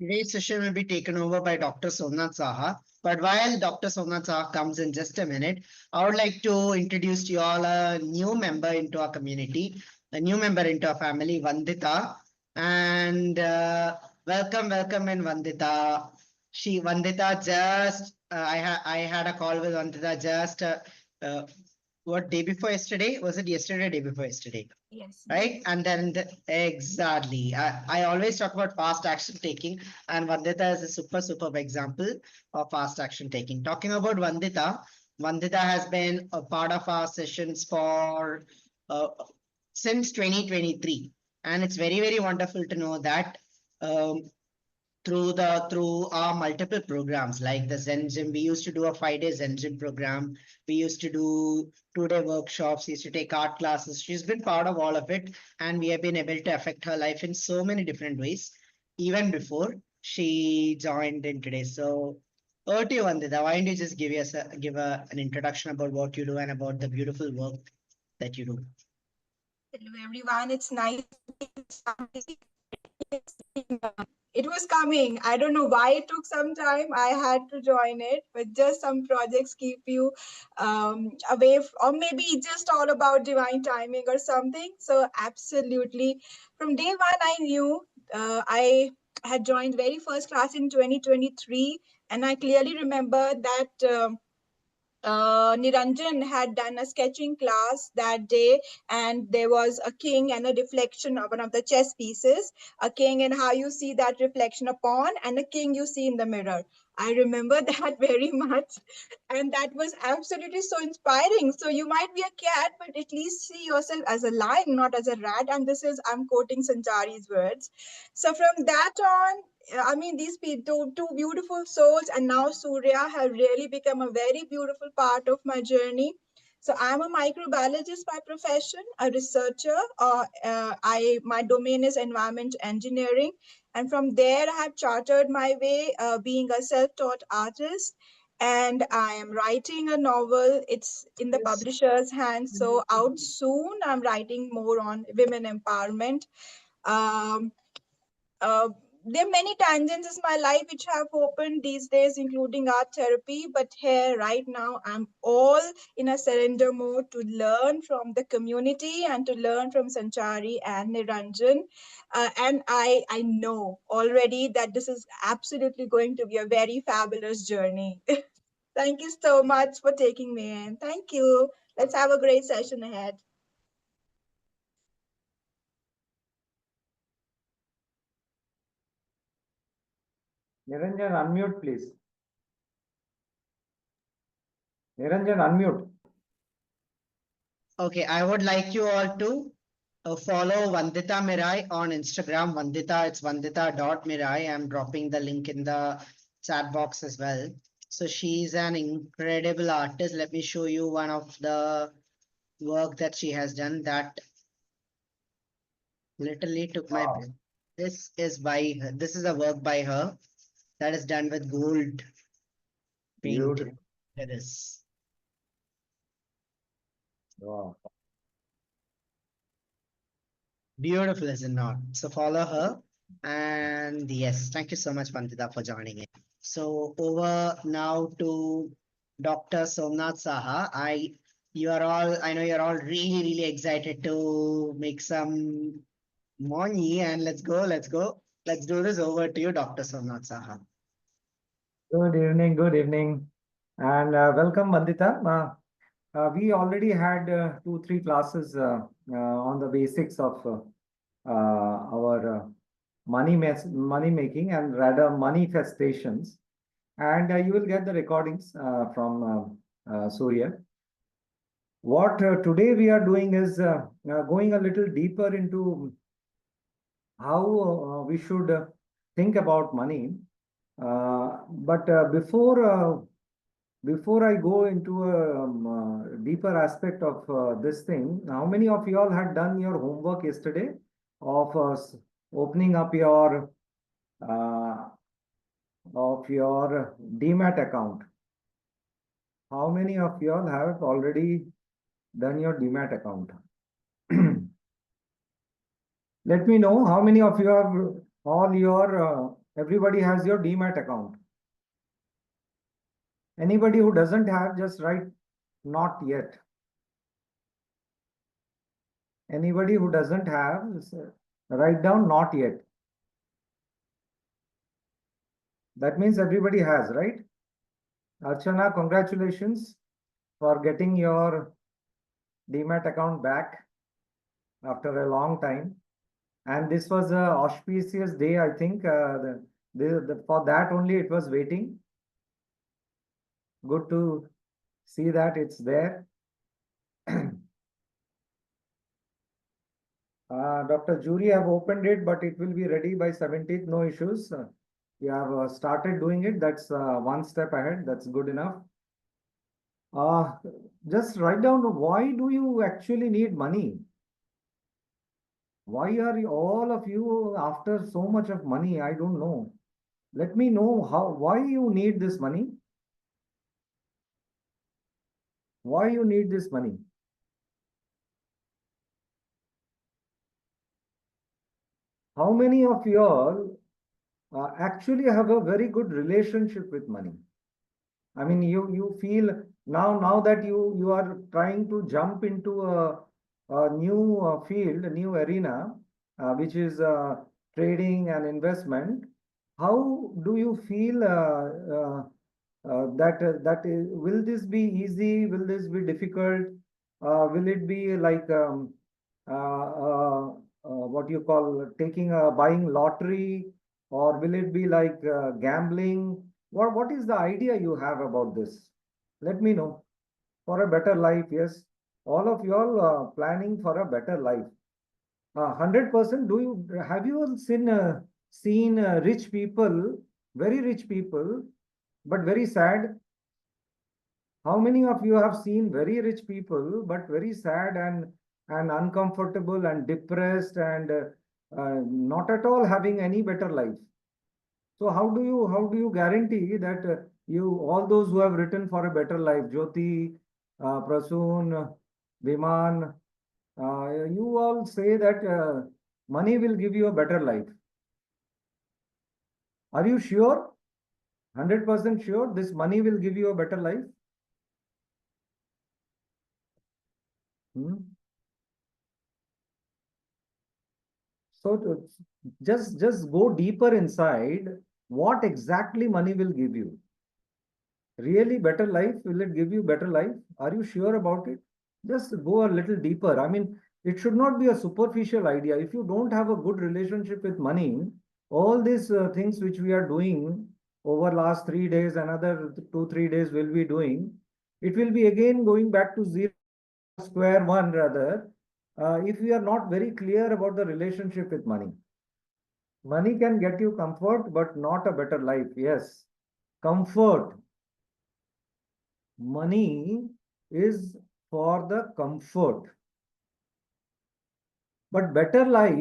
Today's session will be taken over by Dr. Somnath Saha. But while Dr. Somnath Saha comes in just a minute, I would like to introduce to you all a new member into our community, a new member into our family, Vandita. And welcome in Vandita. Vandita just, I had a call with Vandita just, uh, what, day before yesterday? Was it yesterday or day before yesterday? Yes, Right? And then exactly. I always talk about fast action taking, and Vandita is a superb example of fast action taking. Talking about Vandita, Vandita has been a part of our sessions for uh, since 2023, and it's very wonderful to know that um, through our multiple programs like the Zen Gym. We used to do a 5 day Zen Gym program. We used to do 2 day workshops. Used to take art classes. She's been part of all of it, and we have been able to affect her life in so many different ways, even before she joined in today. So, over to you, Vandita. Why don't you just an introduction about what you do and about the beautiful work that you do? hello everyone. It's nice. It was coming. I don't know why it took some time. I had to join it, but just some projects keep you away, or maybe it's just all about divine timing or something. So, absolutely, from day one, I knew I had joined very first class in 2023, and I clearly remember that. Niranjan had done a sketching class that day, and there was a king and a reflection of one of the chess pieces, a king and how you see that reflection upon, and a king you see in the mirror. I remember that very much, and that was absolutely so inspiring. So you might be a cat, but at least see yourself as a lion, not as a rat. And this is, I'm quoting Sanchari's words. So from that on, I mean, these two beautiful souls, and now Surya have really become a very beautiful part of my journey. So I'm a microbiologist by profession, a researcher. I my domain is environment engineering, and from there I have chartered my way, being a self-taught artist. And I am writing a novel. It's in the publisher's hands, so out soon. I'm writing more on women empowerment. Um, uh, there are many tangents in my life which have opened these days, including art therapy. But here, right now, I'm all in a surrender mode to learn from the community and to learn from Sanchari and Niranjan. And I know already that this is absolutely going to be a very fabulous journey. Thank you so much for taking me in. Thank you. Let's have a great session ahead. Niranjan, unmute, please. Niranjan, unmute. Okay, I would like you all to follow Vandita Mirai on Instagram. Vandita, it's vandita.mirai. I'm dropping the link in the chat box as well. So she's an incredible artist. Let me show you one of the work that she has done that literally took my breath. This is by her. This is a work by her that is done with gold paint. Beautiful. It is Wow. beautiful, is it not? So follow her. And yes, thank you so much, Vandita, for joining in. So over now to Dr. Somnath Saha. I know you're all really excited to make some money, and let's go. Let's do this. Over to you, Dr. Somnath Saha. Good evening, good evening. And welcome, Vandita. We already had 2, 3 classes on the basics of our money making and rather manifestations. And you will get the recordings from Surya. What today we are doing is going a little deeper into how we should think about money. But before I go into a deeper aspect of this thing, how many of you all had done your homework yesterday of opening up uh, your Demat account? How many of you all have already done your Demat account? Let me know how many of you have all your Everybody has your demat account. Anybody who doesn't have, just write not yet. Anybody who doesn't have, write down not yet. That means everybody has, right? Archana, congratulations for getting your demat account back after a long time. And this was a auspicious day, I think. For that only it was waiting. Good to see that it's there. Dr. Jury have opened it, but it will be ready by 17th, no issues. We have started doing it. That's one step ahead. That's good enough. Uh, just write down, why do you actually need money? Why are all of you after so much of money? I don't know. Let me know why you need this money. Why you need this money? How many of you all actually have a very good relationship with money? I mean, you feel now that you are trying to jump into a new field, a new arena, which is trading and investment. How do you feel will this be easy? Will this be difficult? Will it be like what you call taking a buying lottery, or will it be like gambling? What is the idea you have about this? Let me know. For a better life, yes. All of you all planning for a better life. 100%. Have you all seen rich people, very rich people, but very sad? How many of you have seen very rich people, but very sad and uncomfortable and depressed and not at all having any better life? So how do you guarantee that you all those who have written for a better life, Jyoti, Prasoon, Viman, you all say that money will give you a better life. Are you sure? 100% sure this money will give you a better life? Hmm? So just go deeper inside. What exactly money will give you? Really better life? Will it give you better life? Are you sure about it? Just go a little deeper. I mean, it should not be a superficial idea. If you don't have a good relationship with money, all these things which we are doing over last 3 days, another 2, 3 days will be doing, it will be again going back to zero, square one rather, if we are not very clear about the relationship with money. Money can get you comfort, but not a better life. Yes, comfort. Money is for the comfort. But better life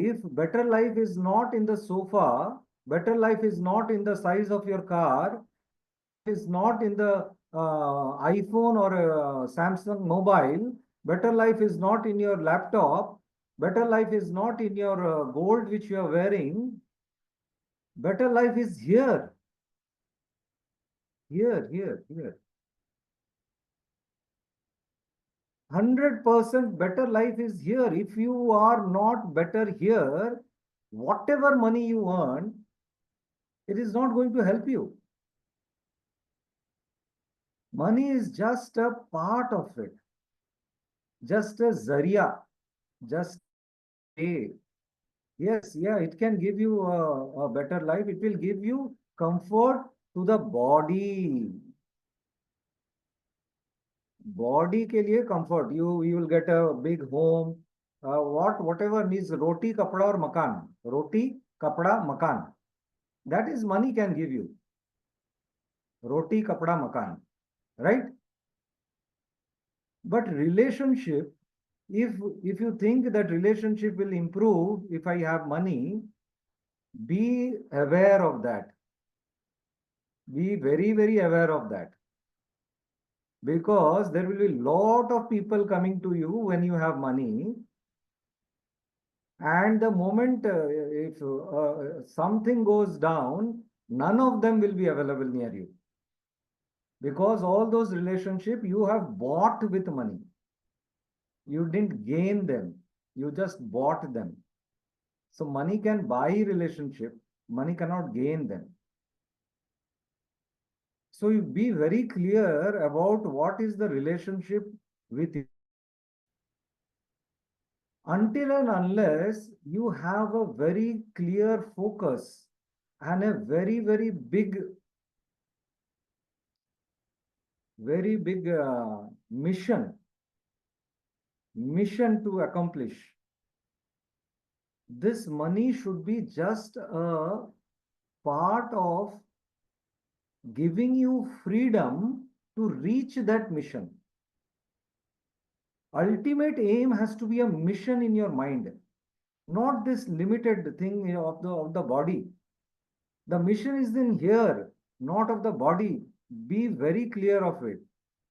is not in the sofa. Better life is not in the size of your car. Is not in the iPhone or Samsung mobile. Better life is not in your laptop. Better life is not in your gold which you are wearing. Better life is here. Here. 100% better life is here. If you are not better here, whatever money you earn, it is not going to help you. Money is just a part of it, just a zaria, just a. Yes, yeah, it can give you a better life. It will give you comfort to the body. Body के लिए comfort. You will get a big home. Whatever needs roti, kapda or makan. Roti, kapda, makan. That is money can give you. Roti, kapda, makan. Right? But relationship, if you think that relationship will improve if I have money, be aware of that. Be very, very aware of that. Because there will be a lot of people coming to you when you have money. And the moment if something goes down, none of them will be available near you. Because all those relationships you have bought with money. You didn't gain them, you just bought them. So money can buy relationship, money cannot gain them. So you be very clear about what is the relationship with you. Until and unless you have a very clear focus and a very big mission to accomplish, this money should be just a part of giving you freedom to reach that mission. Ultimate aim has to be a mission in your mind, not this limited thing of the body. The mission is in here, not of the body. Be very clear of it.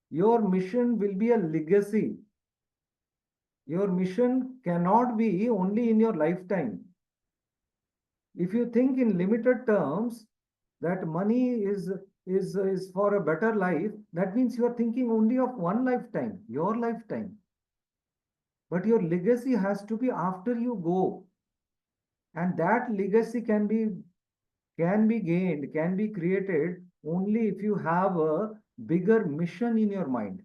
Your mission will be a legacy. Your mission cannot be only in your lifetime. If you think in limited terms that money is for a better life, that means you are thinking only of one lifetime, your lifetime. But your legacy has to be after you go. And that legacy can be gained, can be created only if you have a bigger mission in your mind.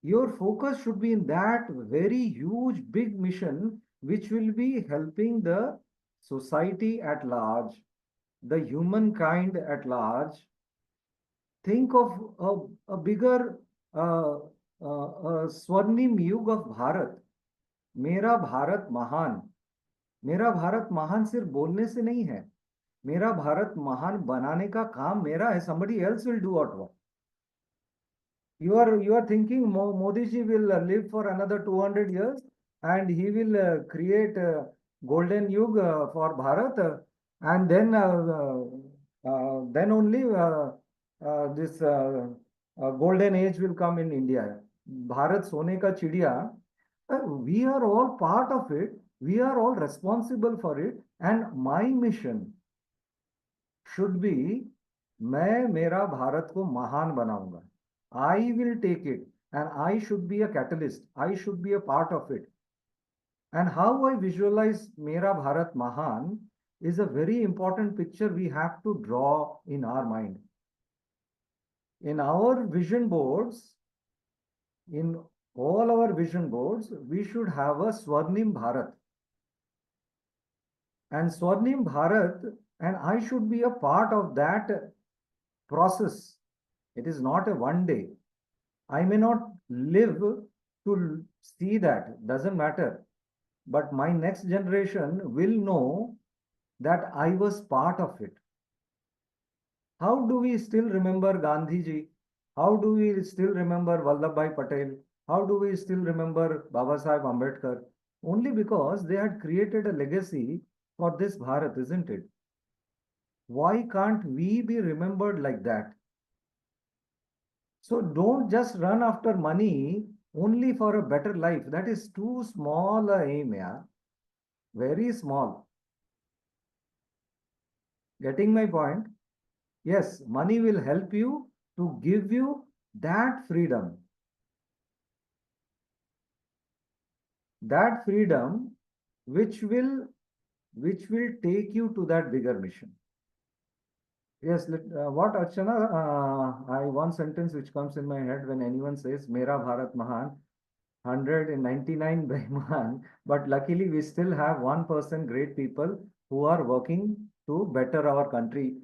Your focus should be in that very huge, big mission, which will be helping the society at large, the humankind at large. Think of a bigger Swarnim Yug of Bharat. मेरा भारत महान. मेरा भारत महान सिर्फ बोलने से नहीं है. मेरा भारत महान बनाने का काम मेरा है. Somebody else will do what? You are thinking Modi ji will live for another 200 years and he will create golden yug for Bharat, and then only this golden age will come in India. Bharat sone ka chidiya. We are all part of it. We are all responsible for it. And my mission should be, मैं मेरा भारत को महान बनाऊंगा. I will take it and I should be a catalyst. I should be a part of it. And how I visualize Mera Bharat Mahan is a very important picture we have to draw in our mind. In our vision boards, in all our vision boards, we should have a Swarnim Bharat. And Swarnim Bharat, and I should be a part of that process. It is not a one day. I may not live to see that, doesn't matter. But my next generation will know that I was part of it. How do we still remember Gandhi ji? How do we still remember Vallabhbhai Patel? How do we still remember Baba Sahib Ambedkar? Only because they had created a legacy for this Bharat, isn't it? Why can't we be remembered like that? So don't just run after money only for a better life. That is too small a aim, yeah. Very small. Getting my point? Yes, money will help you to give you that freedom. That freedom which will take you to that bigger mission. Yes, what Archana, one sentence which comes in my head when anyone says Mera Bharat Mahan, 199 Mahan, but luckily we still have 1% great people who are working to better our country.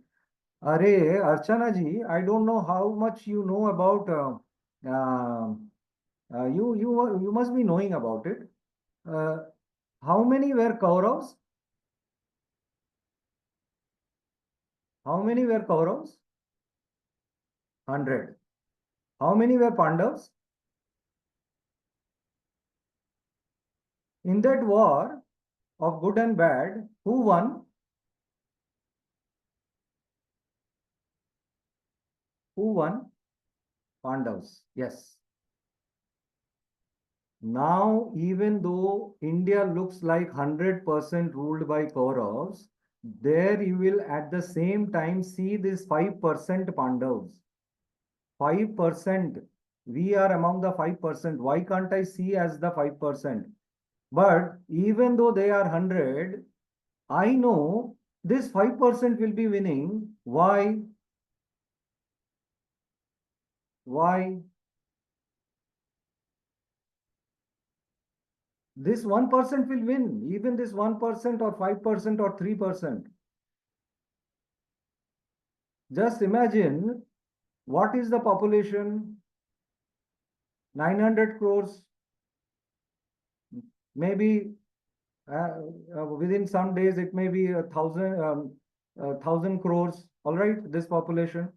Are Archana ji, I don't know how much you know about, you must be knowing about it. How many were Kauravas? How many were Kauravas? 100. How many were Pandavas? In that war of good and bad, who won? Who won? Pandavas. Yes. Now, even though India looks like 100% ruled by Kauravas, there you will at the same time see this 5% Pandavas. 5%. We are among the 5%. Why can't I see as the 5%? But even though they are 100, I know this 5% will be winning. Why? Why? This 1% will win, even this 1% or 5% or 3%. Just imagine what is the population? 900 crores. Maybe within some days it may be 1,000 crores. All right, this population.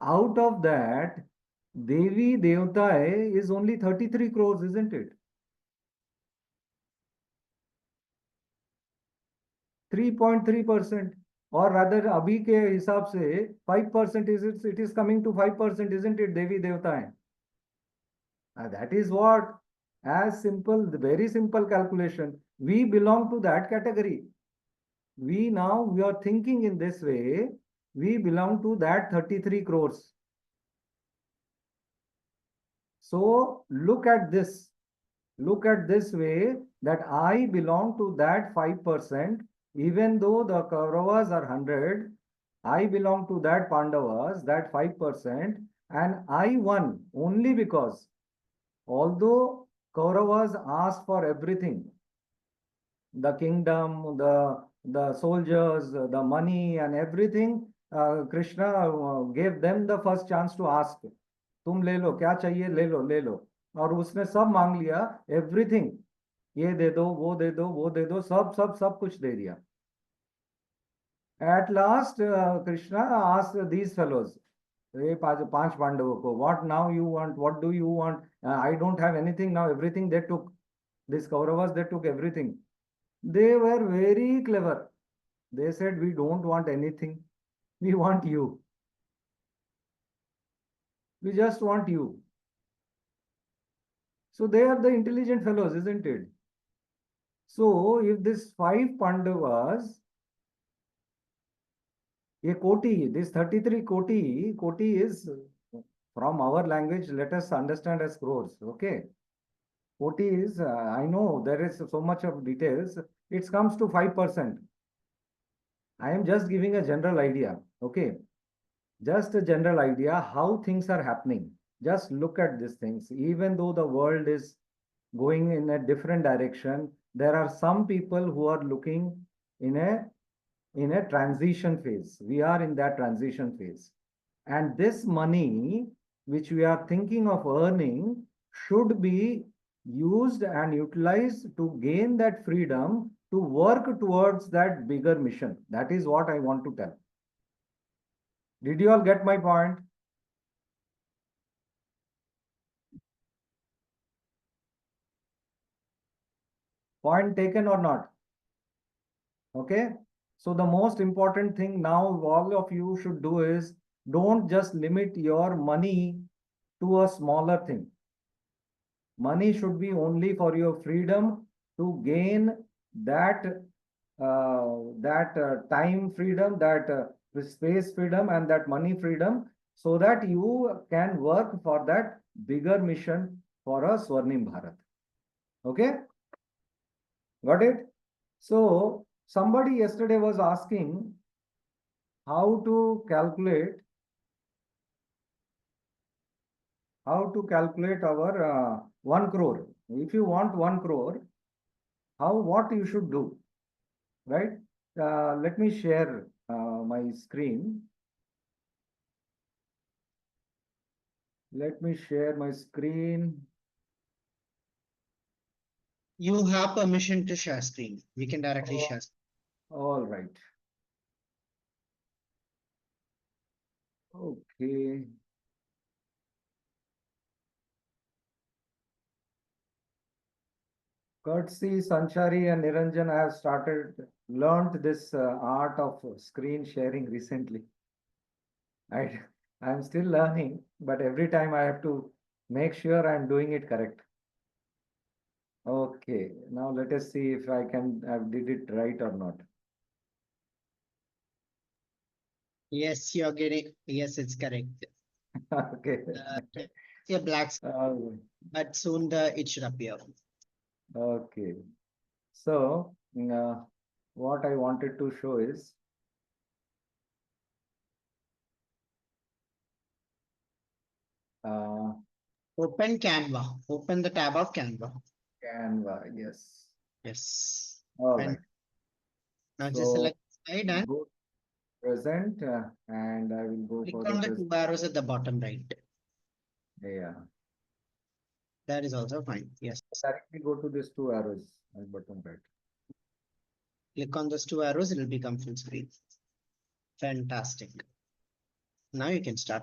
Out of that, Devi Devtae is only 33 crores, isn't it? 3.3%. Or rather, अभी के हिसाब से 5% is it is coming to 5%, isn't it, Devi Devtae? That is what, as simple, very simple calculation. We belong to that category. We are thinking in this way. We belong to that 33 crores. So look at this. Look at this way that I belong to that 5%. Even though the Kauravas are 100, I belong to that Pandavas, that 5%, and I won only because although Kauravas asked for everything, the kingdom, the soldiers, the money and everything, Krishna gave them the first chance to ask. तुम ले लो, क्या चाहिए ले लो, ले लो. और उसने सब मांग लिया, everything. ये दे दो, वो दे दो, वो दे दो, सब सब सब कुछ दे दिया. At last, Krishna asked these fellows, ये पांच पांडवों को, what now you want, what do you want? I don't have anything now, everything they took. These Kauravas, they took everything. They were very clever. They said, we don't want anything. We want you. We just want you. So they are the intelligent fellows, isn't it? So if this 5 Pandavas, a koti, this 33 koti is from our language, let us understand as crores. Okay. Koti is, I know there is so much of details. It comes to 5%. I am just giving a general idea. Okay. Just a general idea how things are happening. Just look at these things. Even though the world is going in a different direction, there are some people who are looking in a transition phase. We are in that transition phase. And this money, which we are thinking of earning, should be used and utilized to gain that freedom to work towards that bigger mission. That is what I want to tell. Did you all get my point? Point taken or not? Okay. So the most important thing now all of you should do is don't just limit your money to a smaller thing. Money should be only for your freedom to gain that time freedom, that space freedom, and that money freedom, so that you can work for that bigger mission for a Swarnim Bharat. Okay, got it? So somebody yesterday was asking how to calculate our 1 crore. If you want 1 crore, what you should do, right? Let me share my screen. Let me share my screen. You have permission to share screen. We can directly share. All right. Okay. Courtesy, Sanchari and Niranjan, I have learned this art of screen sharing recently. I'm still learning, but every time I have to make sure I'm doing it correct. Okay, now let us see if I did it right or not. Yes, you're getting. Yes, it's correct. Okay. Yeah, black, Uh, but soon it should appear. okay. So, what I wanted to show is uh, Open Canva. Open the tab of Canva. Canva. Yes. Yes. All And right. now just So, select slide and go present, and I will go click for the on the present. two arrows at the bottom right. Yeah. That is also fine. Yes. Directly go to these two arrows at bottom right. Click on those two arrows, it will become full screen. Fantastic. Now you can start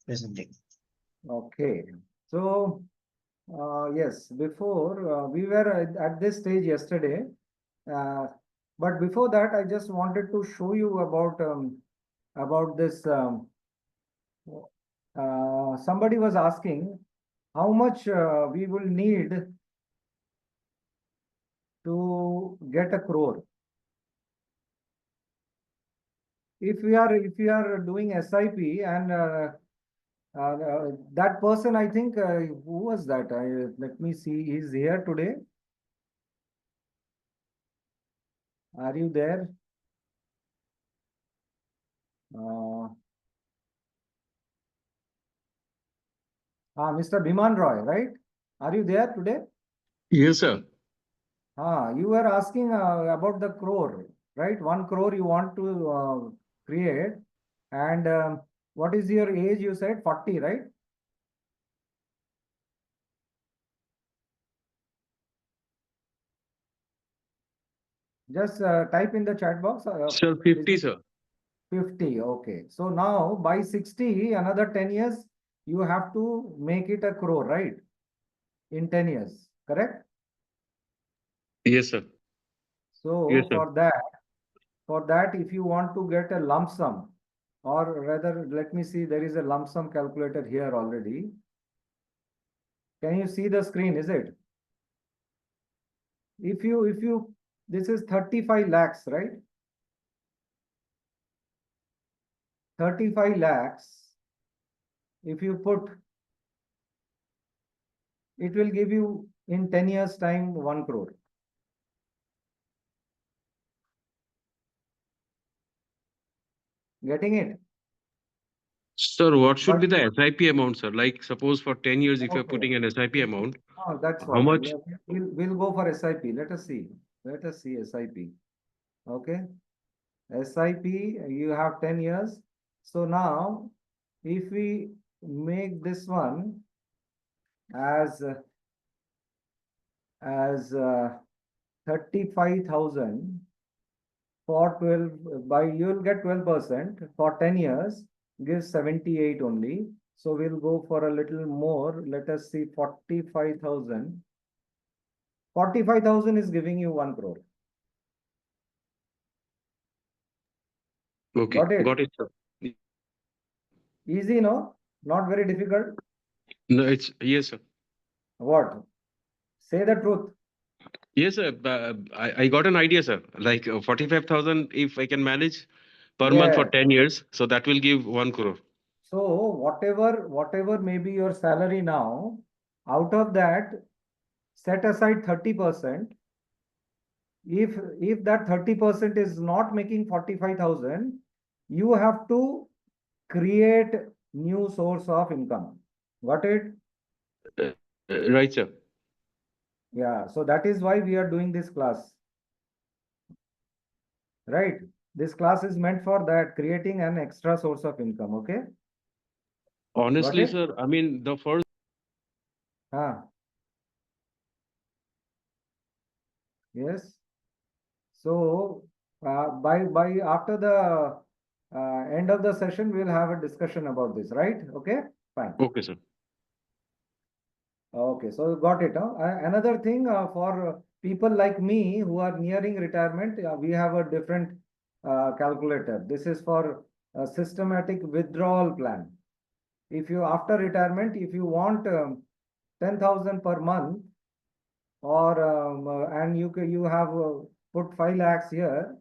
presenting. Okay. So, yes, before we were at this stage yesterday, uh, but before that, I just wanted to show you about this. Somebody was asking how much we will need to get a crore. If we are doing SIP and that person, I think, who was that? Let me see. He's here today. Are you there? Uh, Mr. Bhiman Roy, right? Are you there today? Yes, sir. You were asking about the crore, right? 1 crore you want to create. And what is your age? You said 40, right? Just type in the chat box. Sir, Is 50, it sir. 50? Okay. So now by 60, another 10 years, you have to make it a crore, right? In 10 years, correct? Yes, sir. Yes, So sir. for that, if you want to get a lump sum, or rather, let me see, there is a lump sum calculator here already. Can you see the screen? Is it? If you, this is 35 lakhs, right? 35 lakhs. If you put, it will give you in 10 years time 1 crore. Getting it? Sir, what should But be the SIP amount, sir? Like, suppose for 10 years, if you're okay. putting an SIP amount, Oh, that's how what. much? We'll go for SIP. Let us see. Let us see SIP. Okay. SIP, you have 10 years. So now, if we make this one as 35,000 for 12, by you'll get 12% for 10 years, gives 78 only. So we'll go for a little more. Let us see 45,000. 45,000 is giving you 1 crore. Okay, Got it? got it, sir. Easy, no? Not very difficult. No, it's yes, sir. What? Say the truth. Yes, sir. I got an idea, sir. Like 45,000, if I can manage per month for Yes. 10 years, so that will give 1 crore. So whatever may be your salary now, out of that, set aside 30%. If that 30% is not making 45,000, you have to create new source of income. Got it? Uh, right, sir. Yeah. So that is why we are doing this class. Right? This class is meant for that, creating an extra source of income. Okay? Got Honestly, it? sir, I mean, the first. Ah, yes. So by after the end of the session, we'll have a discussion about this, right? Okay, fine. Okay, sir. Okay, so you got it. Huh? Another thing for people like me who are nearing retirement, we have a different calculator. This is for a systematic withdrawal plan. If you after retirement, if you want 10,000 per month, or and you have put 5 lakhs here,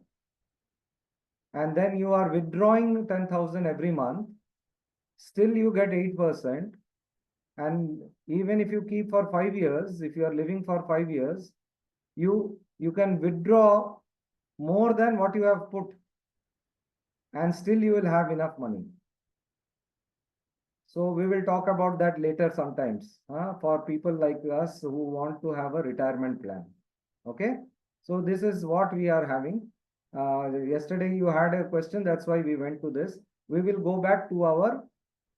and then you are withdrawing 10,000 every month, still you get 8%. And even if you keep for 5 years, if you are living for 5 years, you can withdraw more than what you have put, and still you will have enough money. So we will talk about that later sometimes, for people like us who want to have a retirement plan. Okay, so this is what we are having. Yesterday you had a question, that's why we went to this. We will go back to our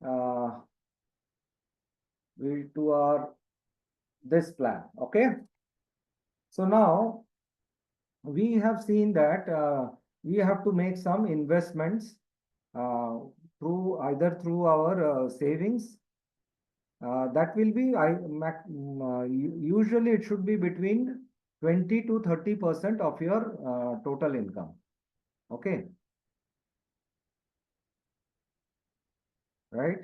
uh, this plan. Okay, so now we have seen that we have to make some investments uh, through our savings. That will be usually it should be between 20 to 30% of your total income. Okay, right?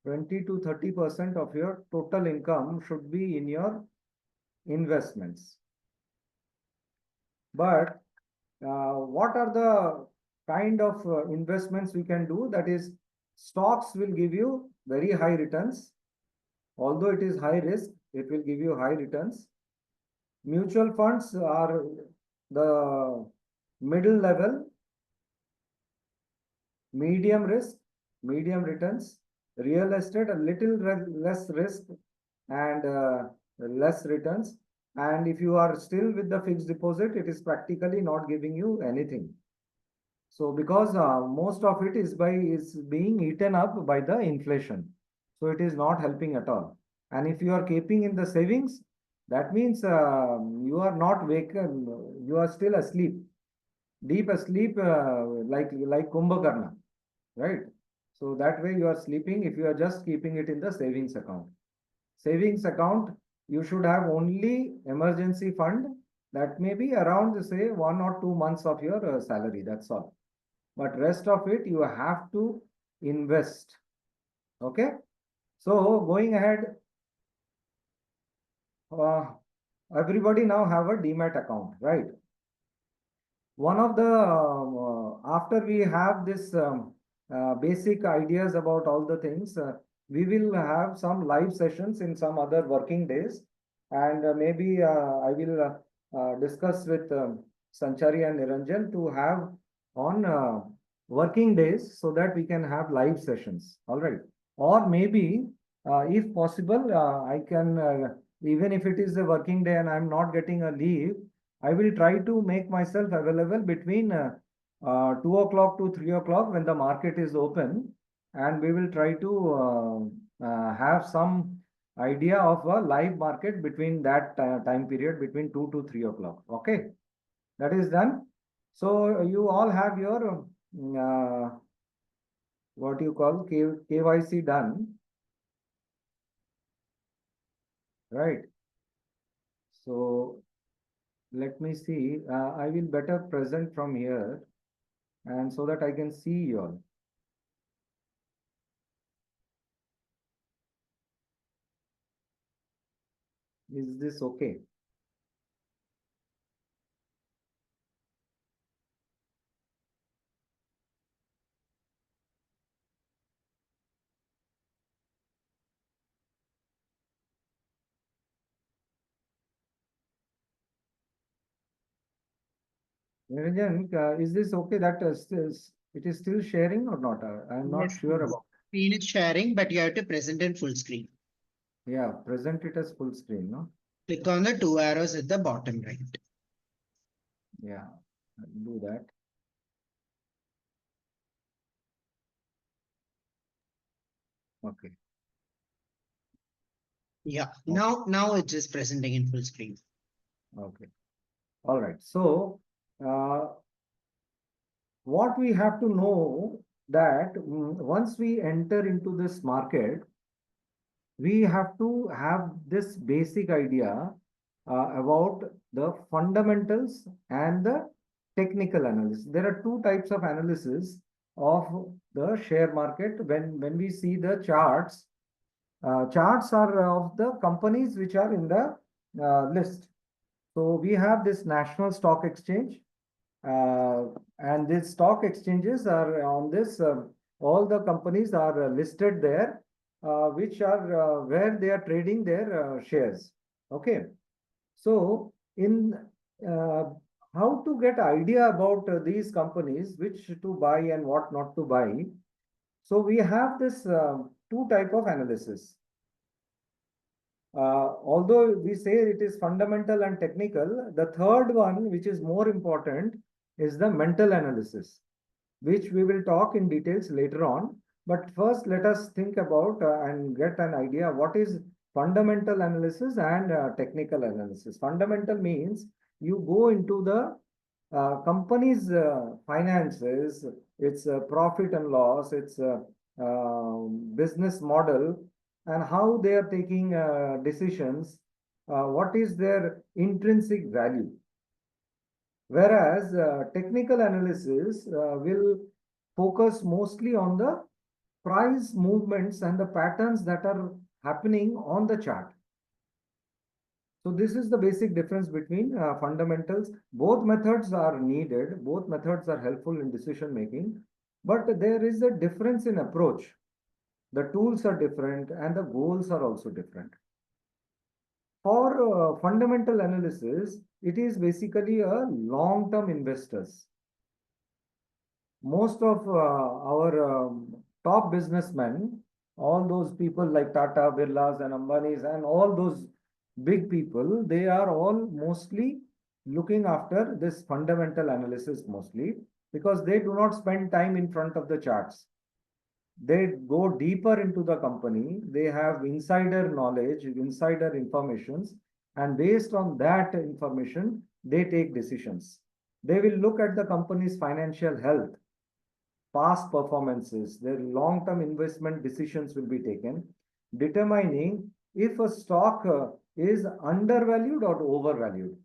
20 to 30% of your total income should be in your investments. But what are the kind of investments we can do? That is, stocks will give you very high returns. Although it is high risk, it will give you high returns. Mutual funds are the middle level, medium risk, medium returns. Real estate, a little less risk and less returns. And if you are still with the fixed deposit, it is practically not giving you anything. So because most of it is being eaten up by the inflation, so it is not helping at all. And if you are keeping in the savings, that means you are not wake, you are still asleep, deep asleep, like Kumbhakarna, right? So that way you are sleeping if you are just keeping it in the savings account. Savings account, you should have only emergency fund that may be around, say, 1 or 2 months of your salary. That's all. But rest of it you have to invest. Okay, so going ahead, everybody now have a demat account, right? One of the after we have this basic ideas about all the things, we will have some live sessions in some other working days, and maybe I will discuss with Sanchari and Niranjan to have on working days so that we can have live sessions. All right, or maybe if possible, I can even if it is a working day and I'm not getting a leave, I will try to make myself available between 2 o'clock to 3 o'clock when the market is open, and we will try to have some idea of a live market between that time period between 2 to 3 o'clock. Okay, that is done. So you all have your what you call KYC done, right? So let me see. I will better present from here, and so that I can see you all. Is this okay? Niranjan, is this okay that it is still sharing or not? I am not Yes, sure about. screen is sharing, but you have to present in full screen. Yeah, present it as full screen, no? Click on the two arrows at the bottom right. Yeah, I'll do that. Okay. Yeah, now it is presenting in full screen. Okay. All right. So, what we have to know that once we enter into this market, we have to have this basic idea about the fundamentals and the technical analysis. There are two types of analysis of the share market. When we see the charts, charts are of the companies which are in the list. So we have this National Stock Exchange, And these stock exchanges are on this, all the companies are listed there, which are where they are trading their shares. Okay. So in uh, how to get idea about these companies, which to buy and what not to buy. So we have this two type of analysis. Although we say it is fundamental and technical, the third one, which is more important, is the mental analysis, which we will talk in details later on. But first, let us think about and get an idea what is fundamental analysis and technical analysis. Fundamental means you go into the company's finances, its profit and loss, its business model, and how they are taking decisions, what is their intrinsic value. Whereas technical analysis will focus mostly on the price movements and the patterns that are happening on the chart. So this is the basic difference between fundamentals. Both methods are needed. Both methods are helpful in decision making, but there is a difference in approach. The tools are different and the goals are also different. For fundamental analysis, it is basically a long-term investors. Most of our top businessmen, all those people like Tata, Birlas and Ambanis and all those big people, they are all mostly looking after this fundamental analysis mostly because they do not spend time in front of the charts. They go deeper into the company. They have insider knowledge, insider informations, and based on that information, they take decisions. They will look at the company's financial health, past performances, their long-term investment decisions will be taken, determining if a stock is undervalued or overvalued.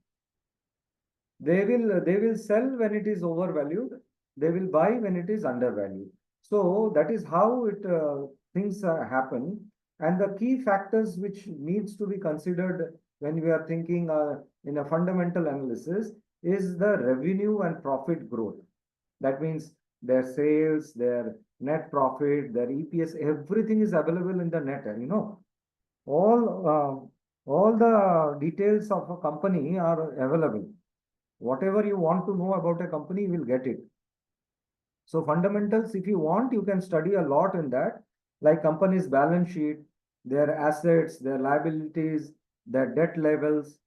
They will sell when it is overvalued. They will buy when it is undervalued. So that is how it things happen. And the key factors which needs to be considered when we are thinking in a fundamental analysis is the revenue and profit growth. That means their sales, their net profit, their EPS, everything is available in the net. You know, all the details of a company are available. Whatever you want to know about a company, you will get it. So fundamentals, if you want, you can study a lot in that, like company's balance sheet, their assets, their liabilities, their debt levels,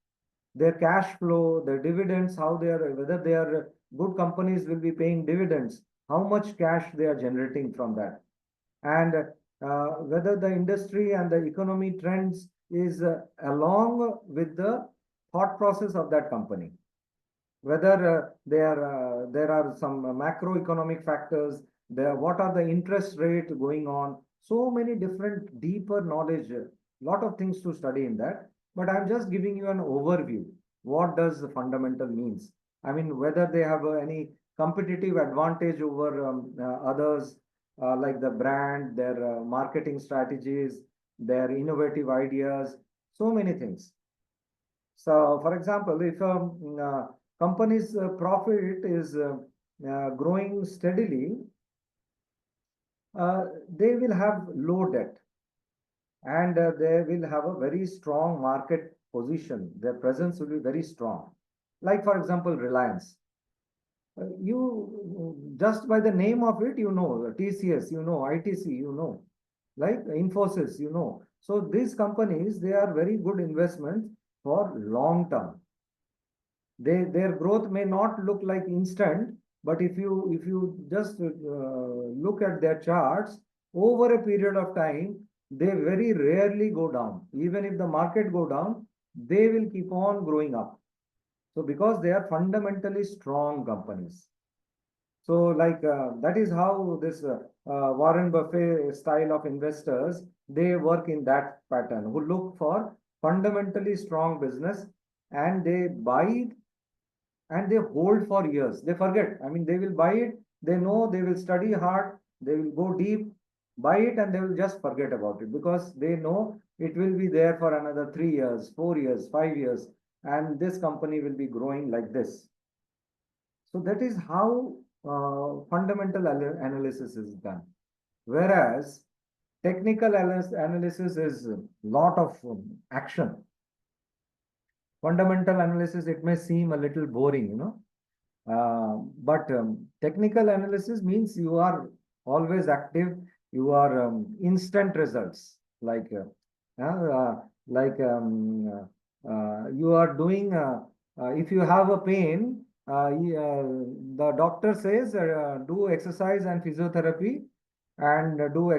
their cash flow, their dividends, how they are, whether they are good companies will be paying dividends, how much cash they are generating from that, and whether the industry and the economy trends is along with the thought process of that company, whether there are some macroeconomic factors, there what are the interest rate going on, so many different deeper knowledge, a lot of things to study in that. But I'm just giving you an overview. What does the fundamental means? I mean, whether they have any competitive advantage over others, like the brand, their marketing strategies, their innovative ideas, so many things. So, for example, if a company's profit is growing steadily, they will have low debt and they will have a very strong market position. Their presence will be very strong. Like, for example, Reliance. You just by the name of it, you know, TCS, you know, ITC, you know, like Infosys, you know. So these companies, they are very good investments for long term. Their growth may not look like instant, but if you just look at their charts over a period of time, they very rarely go down. Even if the market go down, they will keep on growing up. So because they are fundamentally strong companies. So like that is how this Warren Buffett style of investors, they work in that pattern, who look for fundamentally strong business and they buy it and they hold for years. They forget. I mean, they will buy it. They know they will study hard. They will go deep, buy it, and they will just forget about it because they know it will be there for another 3 years, 4 years, 5 years, and this company will be growing like this. So that is how fundamental analysis is done. Whereas technical analysis is a lot of action. Fundamental analysis, it may seem a little boring, but technical analysis means you are always active. You are instant results, like you are doing. If you have a pain, the doctor says do exercise and physiotherapy, and do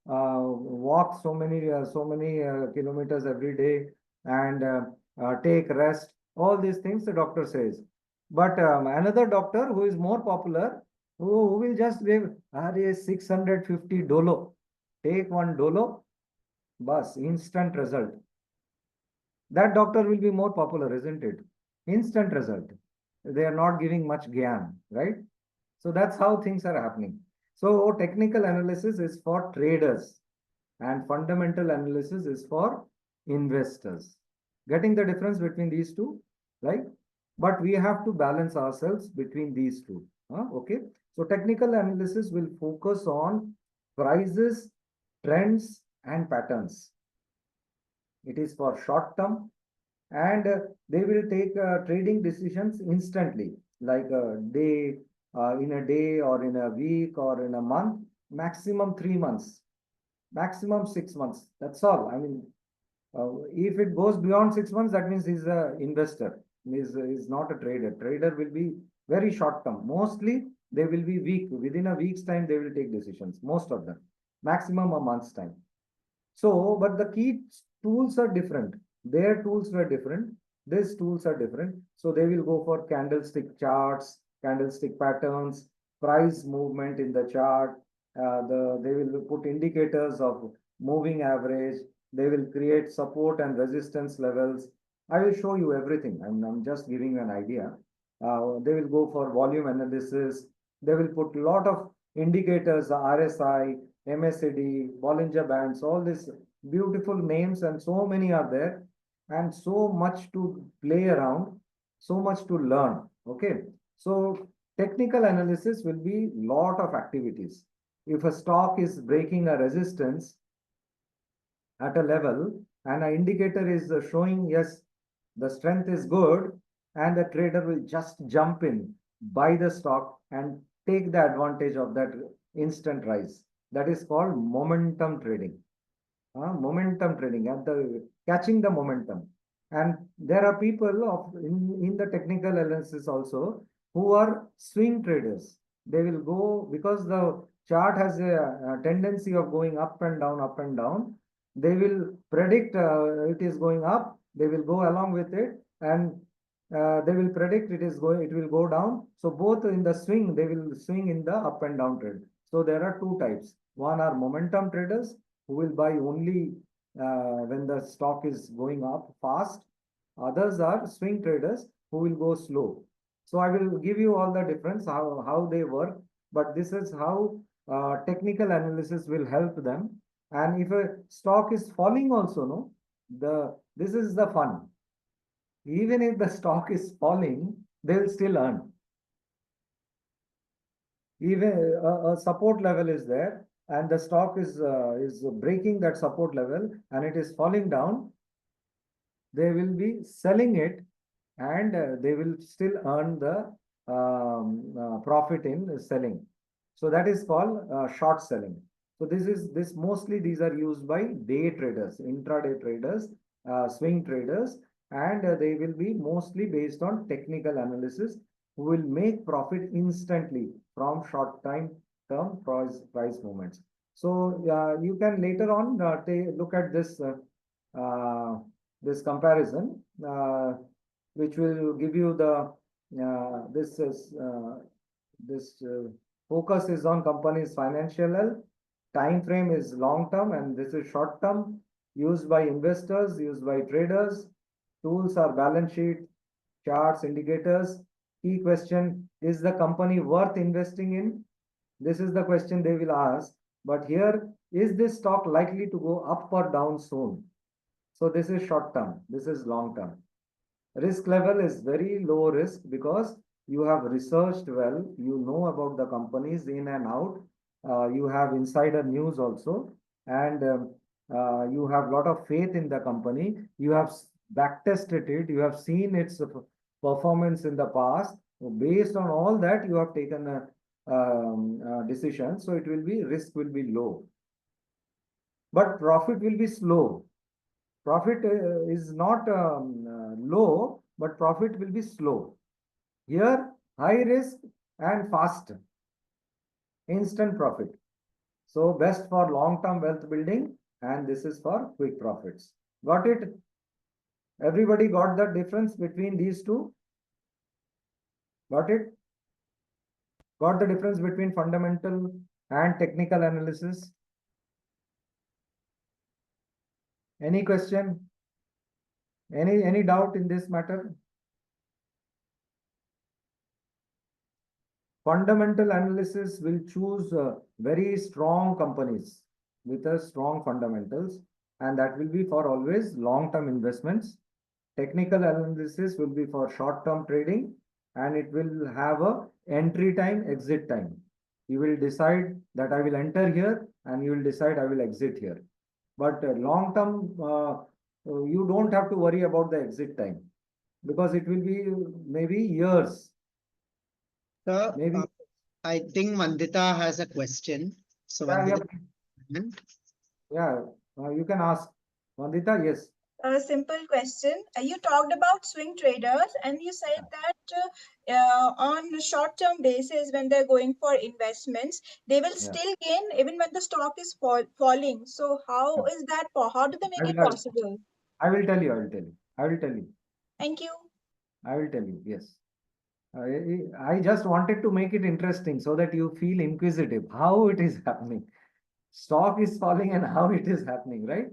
walk so many kilometers every day, and take rest. All these things the doctor says. But another doctor who is more popular, who will just give 650 dolo. Take one dolo, bus, instant result. That doctor will be more popular, isn't it? Instant result. They are not giving much gyan, right? So that's how things are happening. So technical analysis is for traders and fundamental analysis is for investors. Getting the difference between these two, right? But we have to balance ourselves between these two. Okay. So technical analysis will focus on prices, trends, and patterns. It is for short term, and they will take trading decisions instantly, like a day, in a day, or in a week, or in a month, maximum 3 months, maximum 6 months. That's all. I mean, if it goes beyond 6 months, that means he's an investor. Is not a trader. Trader will be very short term. Mostly they will be weak. Within a week's time, they will take decisions. Most of them, maximum a month's time. So, but the key tools are different. Their tools were different. These tools are different. So they will go for candlestick charts, candlestick patterns, price movement in the chart. They will put indicators of moving average. They will create support and resistance levels. I will show you everything. I'm just giving you an idea. They will go for volume analysis. They will put a lot of indicators, RSI, MACD, Bollinger Bands, all these beautiful names, and so many are there, and so much to play around, so much to learn. Okay, so technical analysis will be lot of activities. If a stock is breaking a resistance at a level and an indicator is showing yes, the strength is good, and the trader will just jump in, buy the stock, and take the advantage of that instant rise. That is called momentum trading. Momentum trading, at the catching the momentum. And there are people in the technical analysis also who are swing traders. They will go because the chart has a tendency of going up and down, up and down. They will predict it is going up. They will go along with it, and they will predict it will go down. So both in the swing, they will swing in the up and down trade. So there are two types. One are momentum traders who will buy only when the stock is going up fast. Others are swing traders who will go slow. So I will give you all the difference, how they work, but this is how technical analysis will help them. And if a stock is falling also, this is the fun. Even if the stock is falling, they'll still earn. Even a support level is there, and the stock is breaking that support level, and it is falling down, they will be selling it, and they will still earn the profit in selling. So that is called short selling. So this mostly these are used by day traders, intraday traders, swing traders, and they will be mostly based on technical analysis, who will make profit instantly from short time term price movements. So you can later on look at this this comparison, which will give you the this focus is on company's financial health. Time frame is long term, and this is short term. Used by investors, used by traders. Tools are balance sheet, charts, indicators. Key question: is the company worth investing in? This is the question they will ask. But here, is this stock likely to go up or down soon? So this is short term. This is long term. Risk level is very low risk because you have researched well, you know about the companies in and out, you have insider news also, and you have lot of faith in the company. You have back tested it, you have seen its performance in the past. Based on all that, you have taken a decision. So it will be risk will be low, but profit will be slow. Profit is not low, but profit will be slow. Here, high risk and fast, instant profit. So best for long-term wealth building, and this is for quick profits. Got it? Everybody got the difference between these two? Got it? Got the difference between fundamental and technical analysis? Any question? Any doubt in this matter? Fundamental analysis will choose very strong companies with a strong fundamentals, and that will be for always long-term investments. Technical analysis will be for short-term trading, and it will have a entry time, exit time. You will decide that I will enter here, and you will decide I will exit here. But long-term, you don't have to worry about the exit time because it will be maybe years. So, Maybe. I think Vandita has a question. So, Vandita, Yeah, you can ask. Vandita, yes. A simple question. You talked about swing traders, and you said that on a short-term basis, when they're going for investments, they will Yeah. still gain even when the stock is falling. So how is that? How do they make it possible? I will tell you. I will tell you. I will tell you. Thank you. I will tell you. Yes. I just wanted to make it interesting so that you feel inquisitive how it is happening. Stock is falling and how it is happening, right?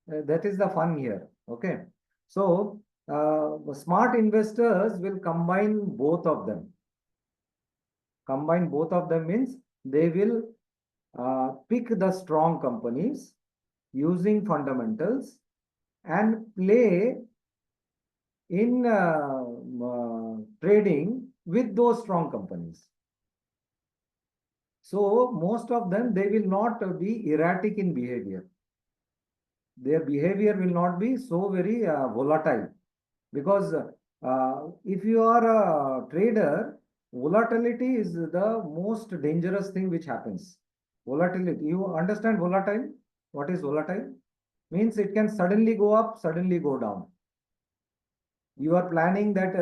That is the fun here. Okay. So, smart investors will combine both of them. Combine both of them means they will pick the strong companies using fundamentals and play in trading with those strong companies. So most of them, they will not be erratic in behavior. Their behavior will not be so very volatile, because if you are a trader, volatility is the most dangerous thing which happens. Volatility, you understand volatile? What is volatile? Means it can suddenly go up, suddenly go down. You are planning that,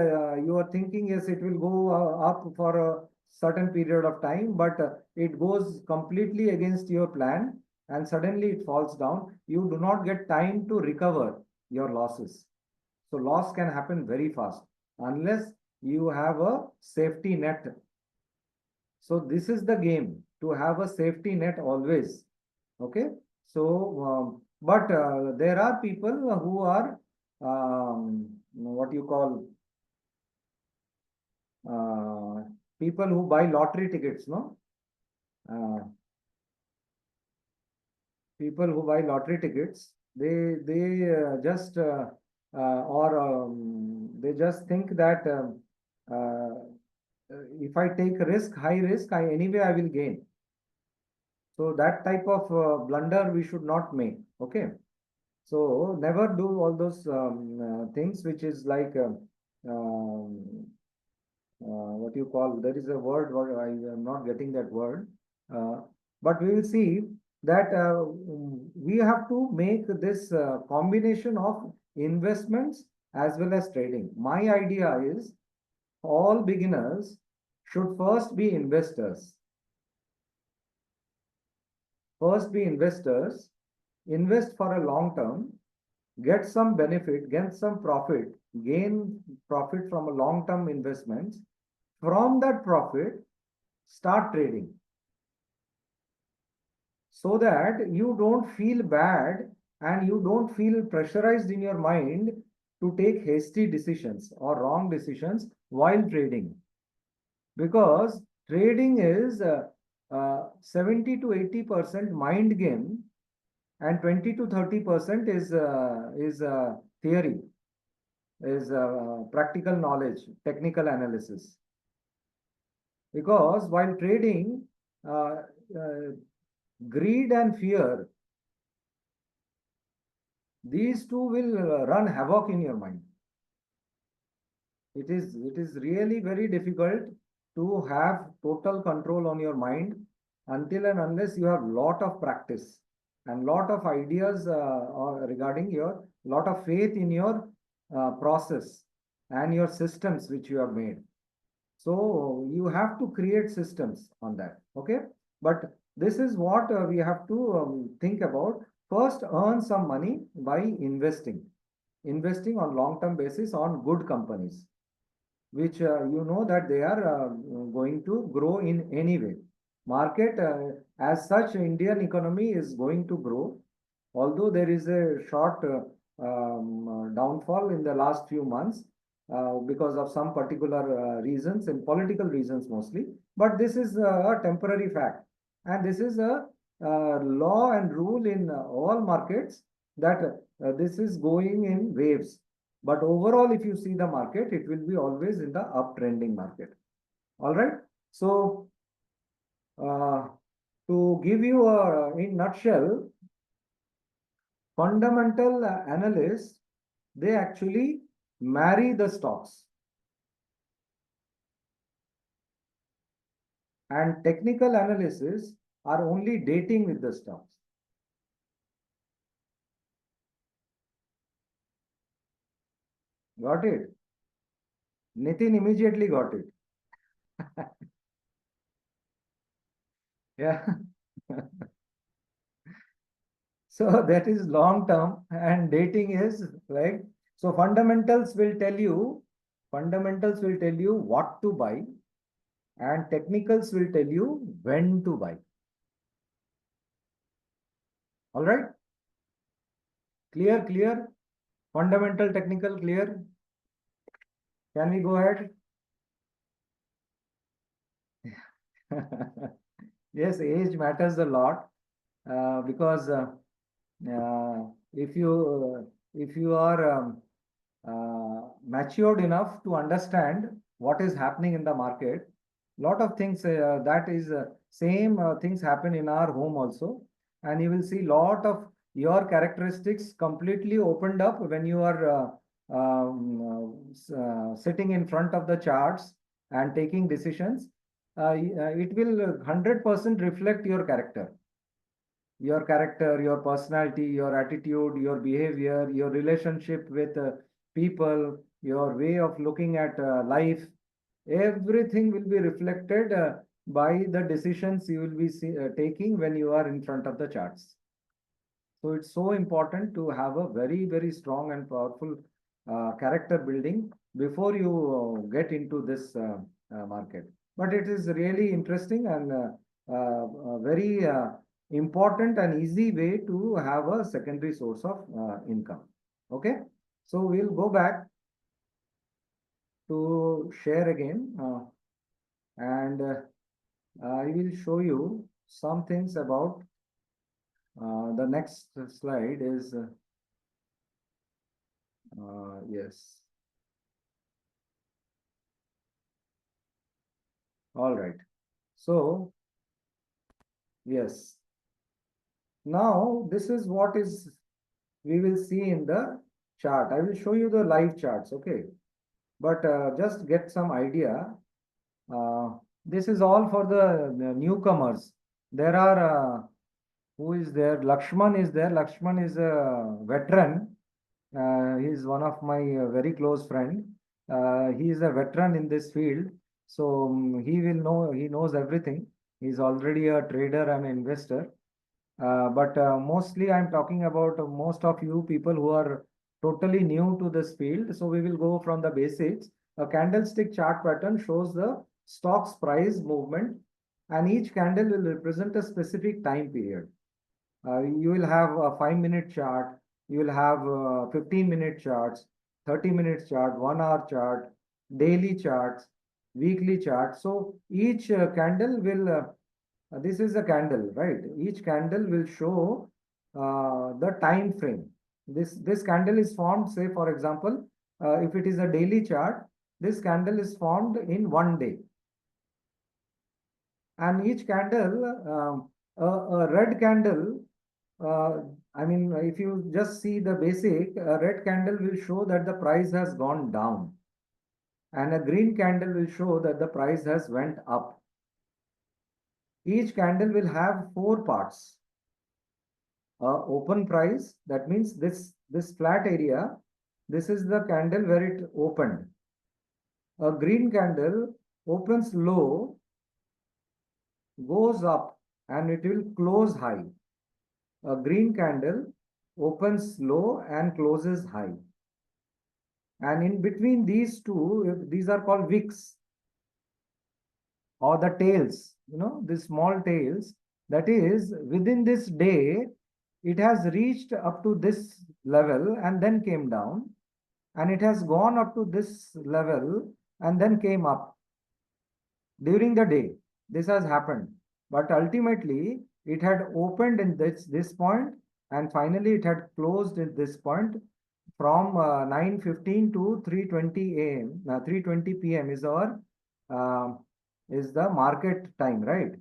you are thinking, yes, it will go up for a certain period of time, but it goes completely against your plan and suddenly it falls down. You do not get time to recover your losses. So loss can happen very fast unless you have a safety net. So this is the game, to have a safety net always. Okay. So, but there are people who are what you call people who buy lottery tickets, no? People who buy lottery tickets, they just or they just think that if I take risk, high risk, I anyway I will gain. So that type of blunder we should not make. Okay. So never do all those things which is like what you call, there is a word, I am not getting that word, uh, but we will see that we have to make this combination of investments as well as trading. My idea is all beginners should first be investors. First be investors, invest for a long term, get some benefit, get some profit, gain profit from a long term investments. From that profit, start trading so that you don't feel bad and you don't feel pressurized in your mind to take hasty decisions or wrong decisions while trading, because trading is 70 to 80% mind game and 20 to 30% is theory, is practical knowledge, technical analysis. Because while trading, uh, uh, greed and fear, these two will run havoc in your mind. It is really very difficult to have total control on your mind until and unless you have lot of practice and lot of ideas regarding your lot of faith in your process and your systems which you have made. So you have to create systems on that. Okay. But this is what we have to think about. First, earn some money by investing on long-term basis on good companies, which you know that they are going to grow in any way. Market, as such, Indian economy is going to grow, although there is a short downfall in the last few months because of some particular reasons and political reasons mostly. But this is a temporary fact, and this is a law and rule in all markets that this is going in waves. But overall, if you see the market, it will be always in the uptrending market. All right. So uh, to give you a in nutshell, fundamental analysts, they actually marry the stocks, and technical analysis are only dating with the stocks. Got it? Nitin immediately got it. Yeah. So that is long term, and dating is like, so fundamentals will tell you what to buy, and technicals will tell you when to buy. All right? Clear, clear? Fundamental, technical, clear? Can we go ahead? Yes, age matters a lot because if you are matured enough to understand what is happening in the market, lot of things that is same things happen in our home also, and you will see lot of your characteristics completely opened up when you are sitting in front of the charts and taking decisions. It will 100% reflect your personality, your attitude, your behavior, your relationship with people, your way of looking at life. Everything will be reflected by the decisions you will be taking when you are in front of the charts. So it's so important to have a very, very strong and powerful character building before you get into this market. But it is really interesting and very important and easy way to have a secondary source of income. Okay, so we'll go back to share again, and I will show you some things about the next slide is yes. All right. So yes. Now this is what is we will see in the chart. I will show you the live charts. Okay. But just get some idea. This is all for the newcomers. There are who is there? Lakshman is there. Lakshman is a veteran. He is one of my very close friend. He is a veteran in this field, so he will know. He knows everything. He's already a trader and investor. But mostly, I'm talking about most of you people who are totally new to this field. So we will go from the basics. A candlestick chart pattern shows the stock's price movement, and each candle will represent a specific time period. You will have a 5-minute chart, you will have 15-minute charts, 30-minute chart, 1 hour chart, daily charts, weekly charts. So each candle will, this is a candle, right? Each candle will show the time frame. This candle is formed, say for example, if it is a daily chart, this candle is formed in 1 day. and each candle, a red candle, I mean, if you just see the basic, a red candle will show that the price has gone down, and a green candle will show that the price has went up. Each candle will have four parts. Open price, that means this flat area, this is the candle where it opened. A green candle opens low, goes up, and it will close high. A green candle opens low and closes high. And in between these two, these are called wicks or the tails, the small tails. That is, within this day, it has reached up to this level and then came down, and it has gone up to this level and then came up during the day. This has happened, but ultimately it had opened in this point, and finally it had closed at this point. From 9:15 to 3:20 a.m. 3:20 p.m. is our is the market time, right?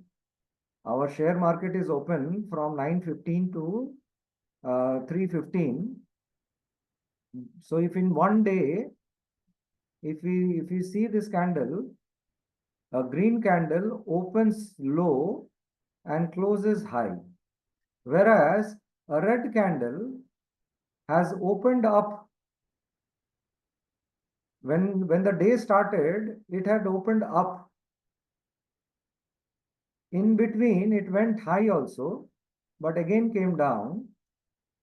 Our share market is open from 9:15 to 3:15. So if in one day, if we see this candle, a green candle opens low and closes high, whereas a red candle has opened up. When the day started, it had opened up. In between, it went high also, but again came down.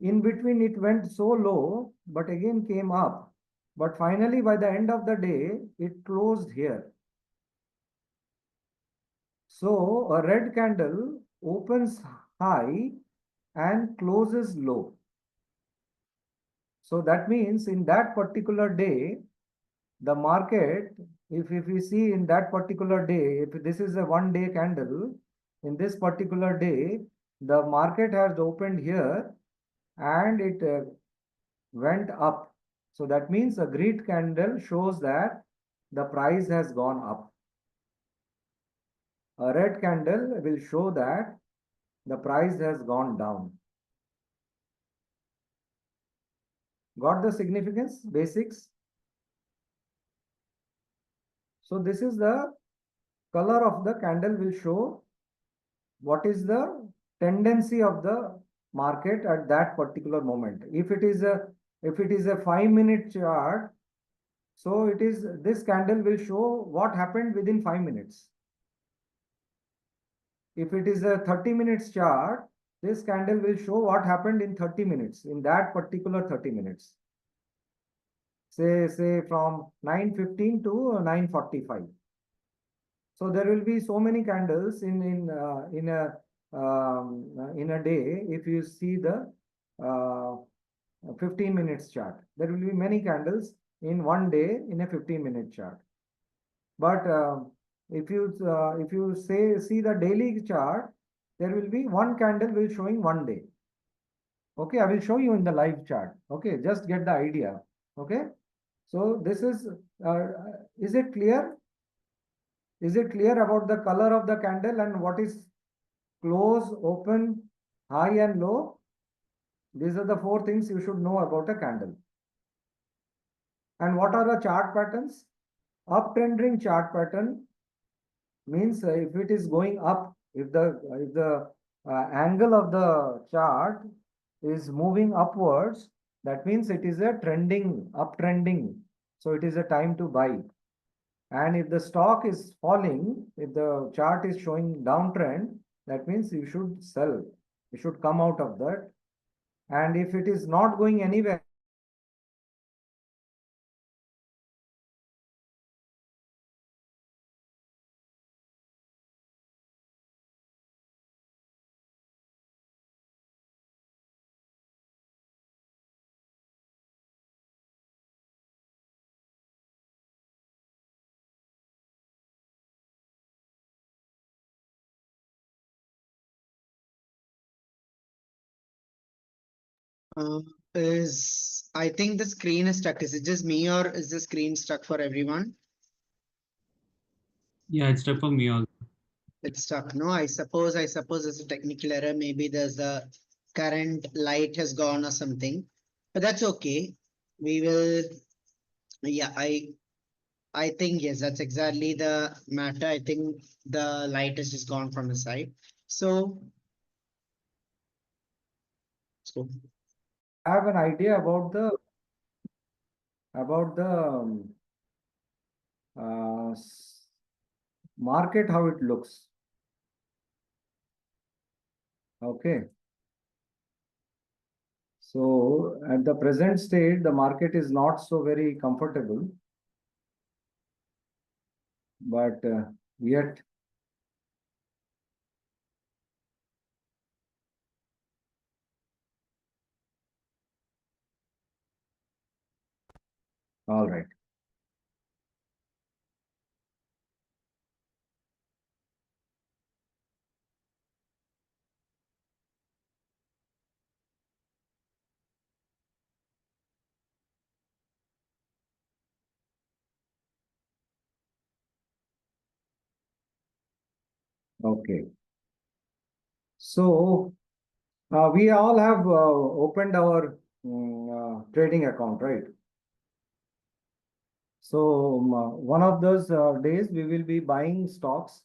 In between, it went so low, but again came up. But finally, by the end of the day, it closed here. So a red candle opens high and closes low. So that means in that particular day, the market, if we see in that particular day, if this is a 1 day candle, in this particular day, the market has opened here and it went up. So that means a green candle shows that the price has gone up. A red candle will show that the price has gone down. Got the significance, basics? So this is the color of the candle will show what is the tendency of the market at that particular moment. If it is a 5-minute chart, so it is, this candle will show what happened within 5 minutes. If it is a 30 minutes chart, this candle will show what happened in 30 minutes, in that particular 30 minutes. Say from 9:15 to 9:45. So there will be so many candles in a day. If you see the 15 minutes chart, there will be many candles in one day in a 15-minute chart. But if you see the daily chart, there will be one candle will showing one day. Okay, I will show you in the live chart. Okay, just get the idea. Okay, so this is it clear? Is it clear about the color of the candle and what is close, open, high and low? These are the 4 things you should know about a candle. And what are the chart patterns? Uptrending chart pattern means if it is going up, if the angle of the chart is moving upwards, that means it is a uptrending. So it is a time to buy. And if the stock is falling, if the chart is showing downtrend, that means you should sell. You should come out of that. And if it is not going anywhere, I think the screen is stuck. Is it just me or is the screen stuck for everyone? Yeah, it's tough for me also. It's stuck. No, I suppose it's a technical error. Maybe there's a current light has gone or something. But that's okay. We will, yeah, I think yes, that's exactly the matter. I think the light has just gone from the side. So I have an idea about the market, how it looks. Okay. So at the present state, the market is not so very comfortable, but yet all right. Okay. So we all have opened our trading account, right? So one of those days we will be buying stocks,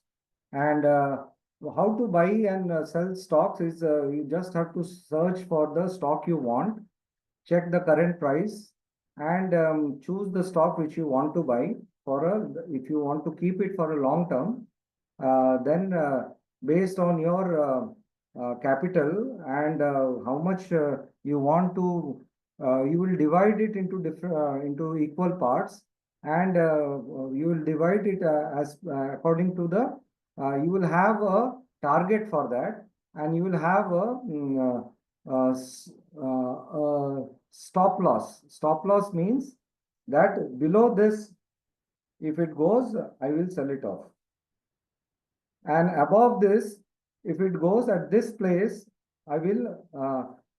and how to buy and sell stocks is you just have to search for the stock you want, check the current price, and choose the stock which you want to buy for a, if you want to keep it for a long term, then based on your capital and how much you want to, you will divide it into different into equal parts, and you will divide it as according to the, you will have a target for that, and you will have a stop loss. Stop loss means that below this, if it goes, I will sell it off. And above this, if it goes at this place, I will,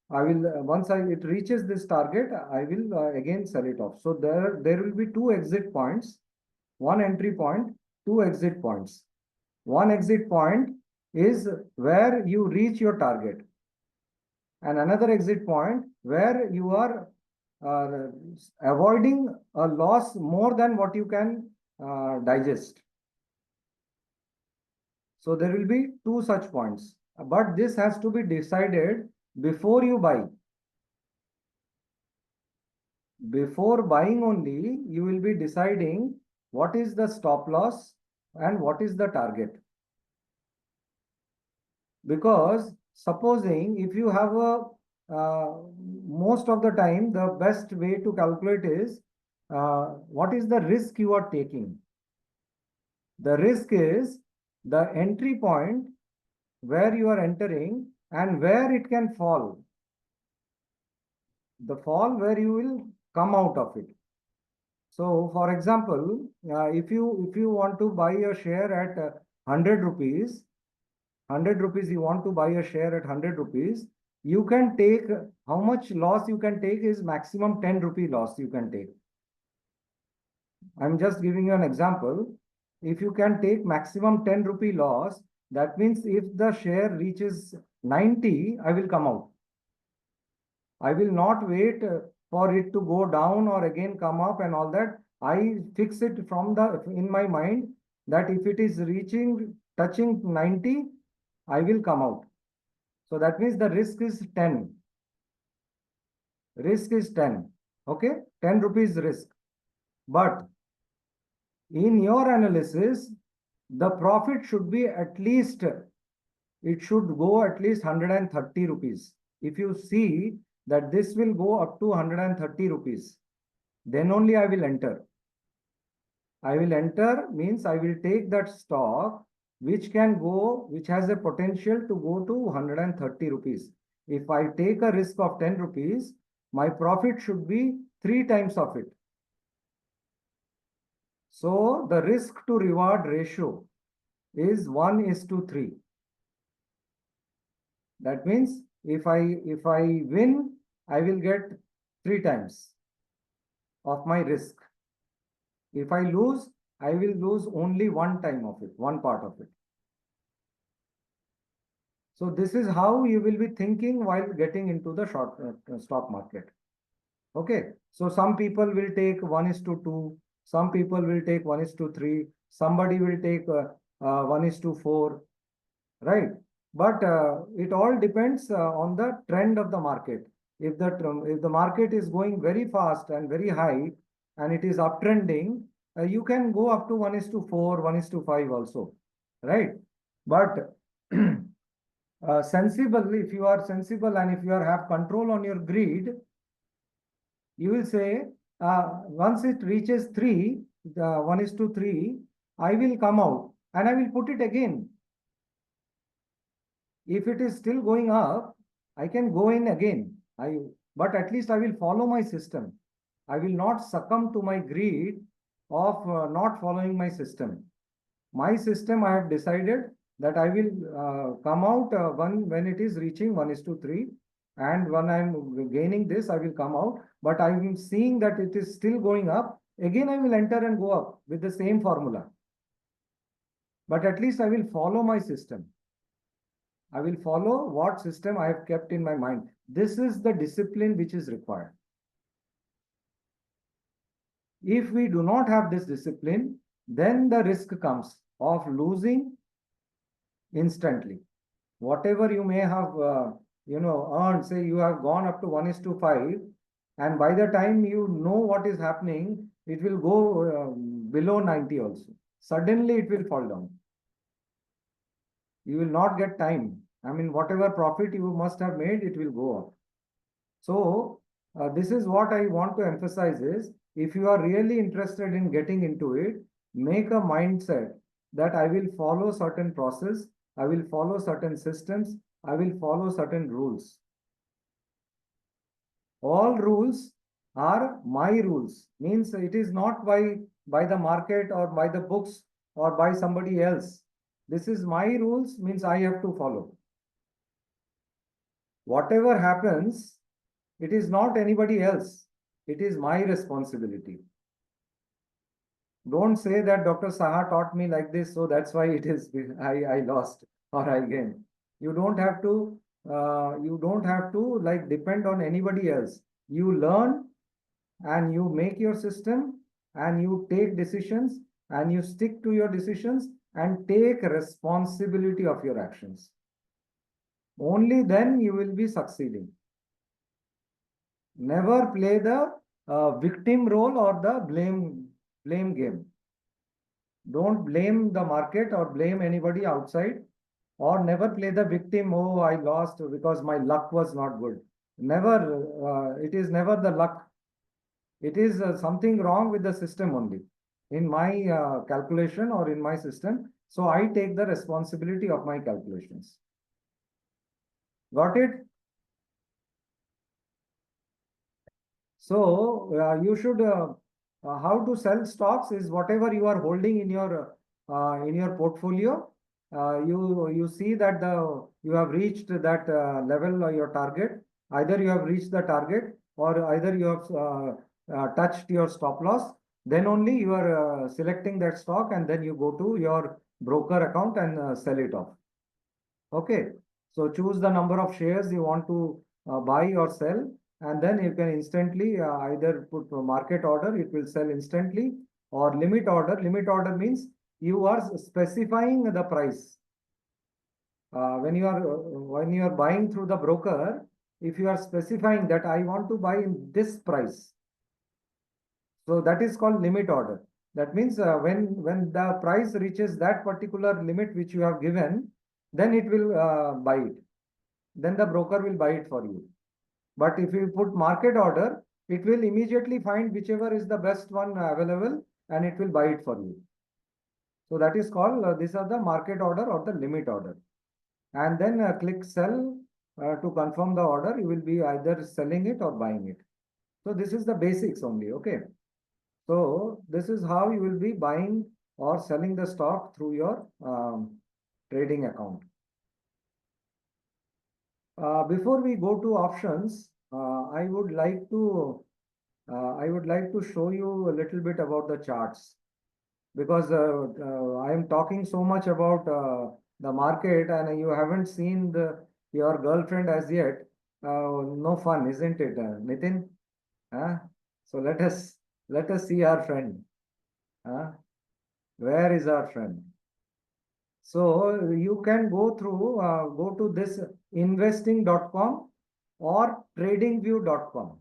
once it reaches this target, I will again sell it off. So there will be two exit points, one entry point, two exit points. One exit point is where you reach your target, and another exit point where you are avoiding a loss more than what you can digest. So there will be two such points, but this has to be decided before you buy. Before buying only, you will be deciding what is the stop loss and what is the target. Because supposing if you have a, most of the time, the best way to calculate is what is the risk you are taking. The risk is the entry point where you are entering and where it can fall. The fall where you will come out of it. So for example, if you want to buy a share at 100 rupees, 100 rupees you want to buy a share at 100 rupees, you can take, how much loss you can take is maximum 10 rupee loss you can take. I'm just giving you an example. If you can take maximum 10 rupee loss, that means if the share reaches 90, I will come out. I will not wait for it to go down or again come up and all that. I fix it from the, in my mind, that if it is touching 90, I will come out. So that means the risk is 10. Risk is 10. Okay, 10 rupees risk. But in your analysis, the profit should be at least, it should go at least 130 rupees. If you see that this will go up to 130 rupees, then only I will enter. I will enter means I will take that stock which can go, which has a potential to go to 130 rupees. If I take a risk of 10 rupees, my profit should be 3 times of it. So the risk to reward ratio is 1:3. That means if I win, I will get 3 times of my risk. If I lose, I will lose only 1 time of it, one part of it. So this is how you will be thinking while getting into the stock market. Okay, so some people will take 1:2, some people will take 1:3, somebody will take 1:4, right? But it all depends on the trend of the market. If the market is going very fast and very high and it is uptrending, you can go up to 1:4, 1:5 also, right? But sensible, if you are sensible and if you are have control on your greed, you will say, once it reaches 3, the 1:3, I will come out and I will put it again. If it is still going up, I can go in again. But at least I will follow my system. I will not succumb to my greed of not following my system. My system, I have decided that I will come out when it is reaching 1:3. And when I'm gaining this, I will come out. But I'm seeing that it is still going up. Again, I will enter and go up with the same formula. But at least I will follow my system. I will follow what system I have kept in my mind. This is the discipline which is required. If we do not have this discipline, then the risk comes of losing instantly. Whatever you may have, earned, say you have gone up to 1:5, and by the time you know what is happening, it will go below 90 also. Suddenly it will fall down. You will not get time. I mean, whatever profit you must have made, it will go up. So this is what I want to emphasize is, if you are really interested in getting into it, make a mindset that I will follow certain process, I will follow certain systems, I will follow certain rules. All rules are my rules, means it is not by the market or by the books or by somebody else. This is my rules, means I have to follow. Whatever happens, it is not anybody else. It is my responsibility. Don't say that Dr. Saha taught me like this, so that's why it is I lost or I gained. You don't have to like depend on anybody else. You learn and you make your system and you take decisions and you stick to your decisions and take responsibility of your actions. Only then you will be succeeding. Never play the victim role or the blame game. Don't blame the market or blame anybody outside, or never play the victim. Oh, I lost because my luck was not good. Never, it is never the luck. It is something wrong with the system only in my calculation or in my system. So I take the responsibility of my calculations. Got it? So you should how to sell stocks is whatever you are holding in your portfolio. You see that you have reached that level or your target. Either you have reached the target or either you have touched your stop loss. Then only you are selecting that stock and then you go to your broker account and sell it off. Okay. So choose the number of shares you want to buy or sell, and then you can instantly either put a market order, it will sell instantly, or limit order. Limit order means you are specifying the price. When you are buying through the broker, if you are specifying that I want to buy in this price, so that is called limit order. That means when the price reaches that particular limit which you have given, then it will buy it. Then the broker will buy it for you. But if you put market order, it will immediately find whichever is the best one available and it will buy it for you. So that is called, these are the market order or the limit order. And then click sell to confirm the order. You will be either selling it or buying it. So this is the basics only, okay? So this is how you will be buying or selling the stock through your trading account. Before we go to options, I would like to show you a little bit about the charts, because I am talking so much about the market and you haven't seen your girlfriend as yet, no fun, isn't it, Nitin? So let us see our friend. Where is our friend? So you can go to this investing.com or tradingview.com.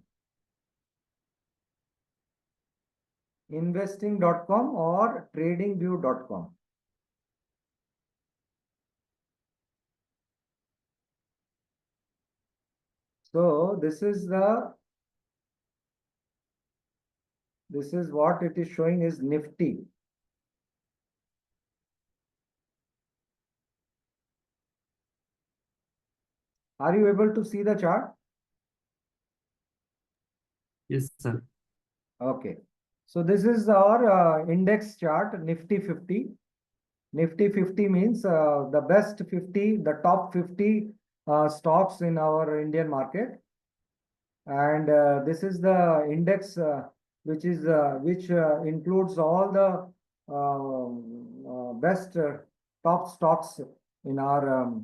Investing.com or tradingview.com. So this is what it is showing is Nifty. Are you able to see the chart? Yes, sir. Okay. So this is our index chart, Nifty 50. Nifty 50 means the best 50, the top 50 stocks in our Indian market. And this is the index which includes all the best top stocks in our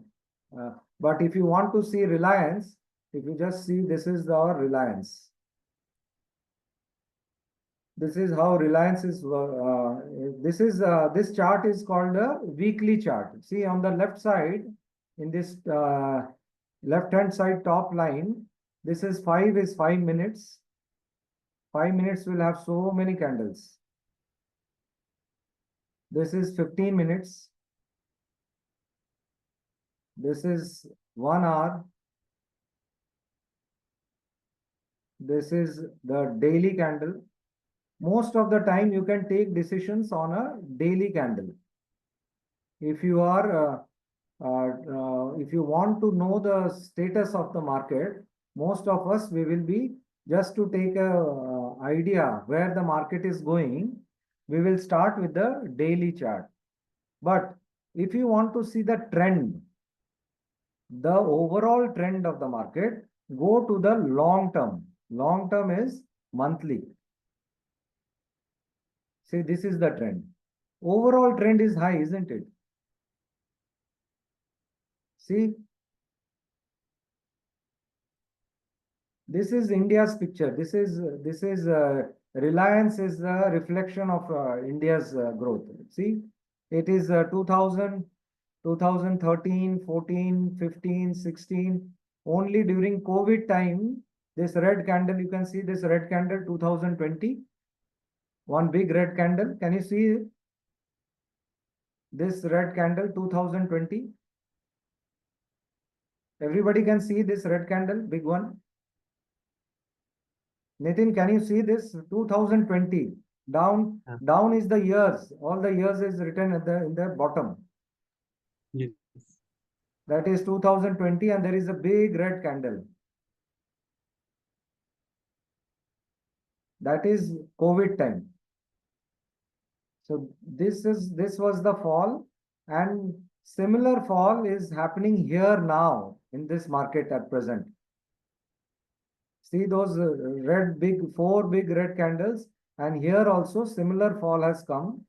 but if you want to see Reliance, if you just see, this is our Reliance. This is how Reliance is. This chart is called a weekly chart. See on the left side, in this left-hand side top line, this is 5 minutes. 5 minutes will have so many candles. This is 15 minutes. This is 1 hour. This is the daily candle. Most of the time you can take decisions on a daily candle. If you are if you want to know the status of the market, most of us, we will be, just to take a idea where the market is going, we will start with the daily chart. But if you want to see the trend, the overall trend of the market, go to the long term. Long term is monthly. See, this is the trend. Overall trend is high, isn't it? See, this is India's picture. This is Reliance is the reflection of India's growth. See, it is 2000, 2013, 14, 15, 16. Only during COVID time, this red candle, you can see this red candle 2020. One big red candle. Can you see this red candle 2020? Everybody can see this red candle, big one. Nitin, can you see this 2020? Down, Yeah. down is the years. All the years is written at in the bottom. Yes. That is 2020, and there is a big red candle. That is COVID time. So this was the fall, and similar fall is happening here now in this market at present. See those four big red candles, and here also similar fall has come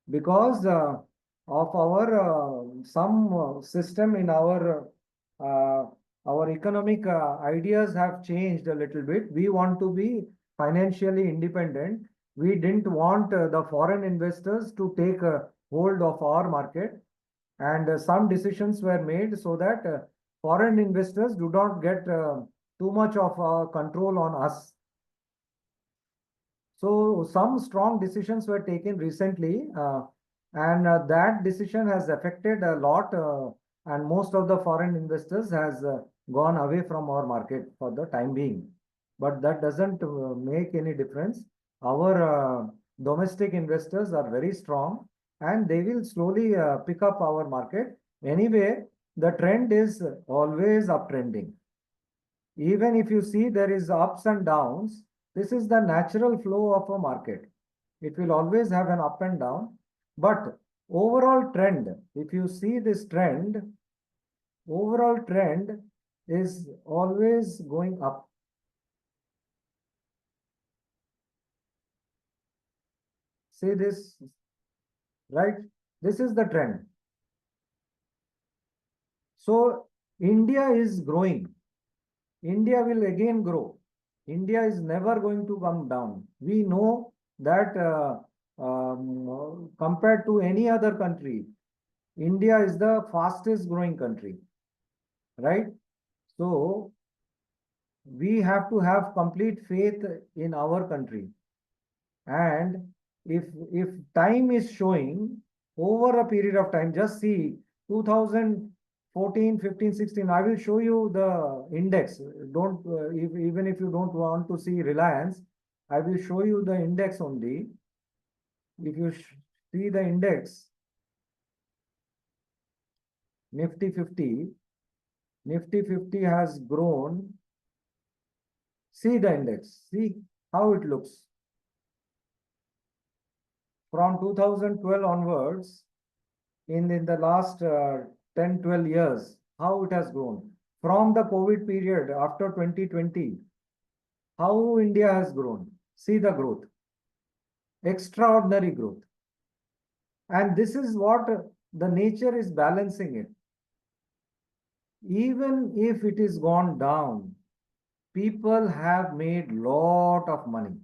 because of our some system in our economic ideas have changed a little bit. We want to be financially independent. We didn't want the foreign investors to take hold of our market, and some decisions were made so that foreign investors do not get too much of control on us. So some strong decisions were taken recently, and that decision has affected a lot, and most of the foreign investors has gone away from our market for the time being. But that doesn't make any difference. Our domestic investors are very strong, and they will slowly pick up our market. Anyway, the trend is always uptrending. Even if you see there is ups and downs, this is the natural flow of a market. It will always have an up and down, but overall trend, if you see this trend, overall trend is always going up. See this, right? This is the trend. So India is growing. India will again grow. India is never going to come down. We know that compared to any other country, India is the fastest growing country, right? So we have to have complete faith in our country. And if time is showing over a period of time, just see 2014, 15, 16, I will show you the index. Don't, even if you don't want to see Reliance, I will show you the index only. If you see the index, Nifty 50, Nifty 50 has grown. See the index, see how it looks. From 2012 onwards, in the last 10, 12 years, how it has grown. From the COVID period after 2020, how India has grown. See the growth. Extraordinary growth. And this is what the nature is balancing it. Even if it is gone down, people have made lot of money.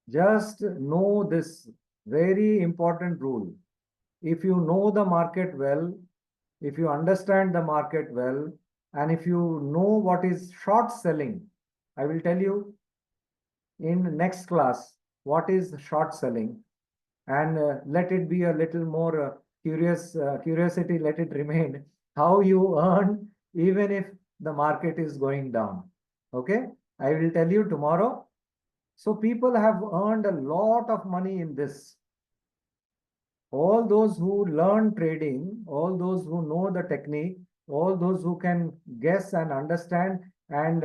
Just know this very important rule. If you know the market well, if you understand the market well, and if you know what is short selling, I will tell you in next class what is short selling, and let it be a little more curiosity, let it remain, how you earn even if the market is going down. Okay, I will tell you tomorrow. So people have earned a lot of money in this. All those who learn trading, all those who know the technique, all those who can guess and understand and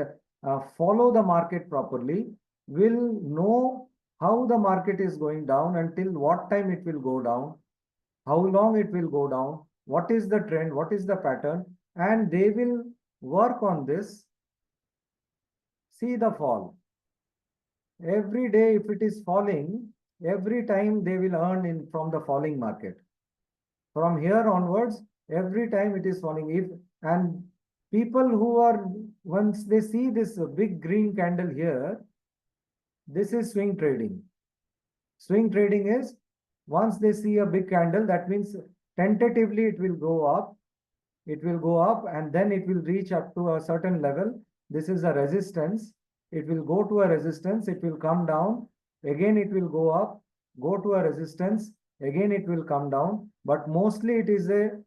follow the market properly will know how the market is going down, until what time it will go down, how long it will go down, what is the trend, what is the pattern, and they will work on this. See the fall. Every day, if it is falling, every time they will earn in from the falling market. From here onwards, every time it is falling. And people who are, once they see this big green candle here, this is swing trading. Swing trading is, once they see a big candle, that means tentatively it will go up. It will go up and then it will reach up to a certain level. This is a resistance. It will go to a resistance. It will come down. Again, it will go up, go to a resistance. Again, it will come down. But mostly it is a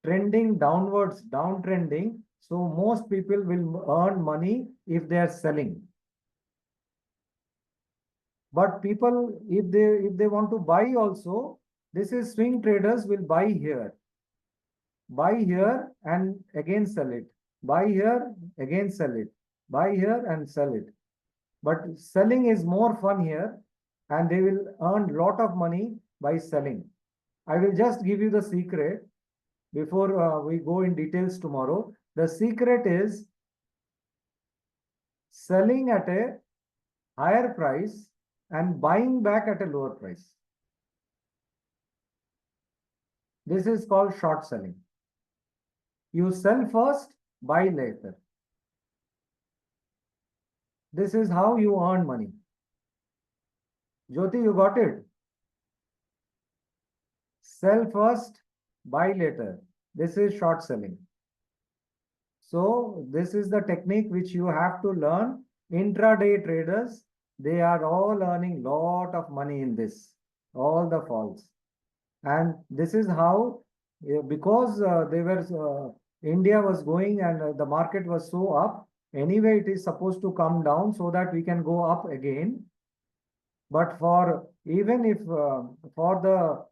trending downwards, downtrending. So most people will earn money if they are selling. But people, if they want to buy also, this is swing traders will buy here and again sell it, buy here, again sell it, buy here and sell it. But selling is more fun here, and they will earn lot of money by selling. I will just give you the secret before we go in details tomorrow. The secret is selling at a higher price and buying back at a lower price. This is called short selling. You sell first, buy later. This is how you earn money. Jyoti, you got it? Sell first, buy later. This is short selling. So this is the technique which you have to learn. Intraday traders, they are all earning lot of money in this, all the falls. And this is how, because India was going and the market was so up, anyway it is supposed to come down so that we can go up again. But for even if for the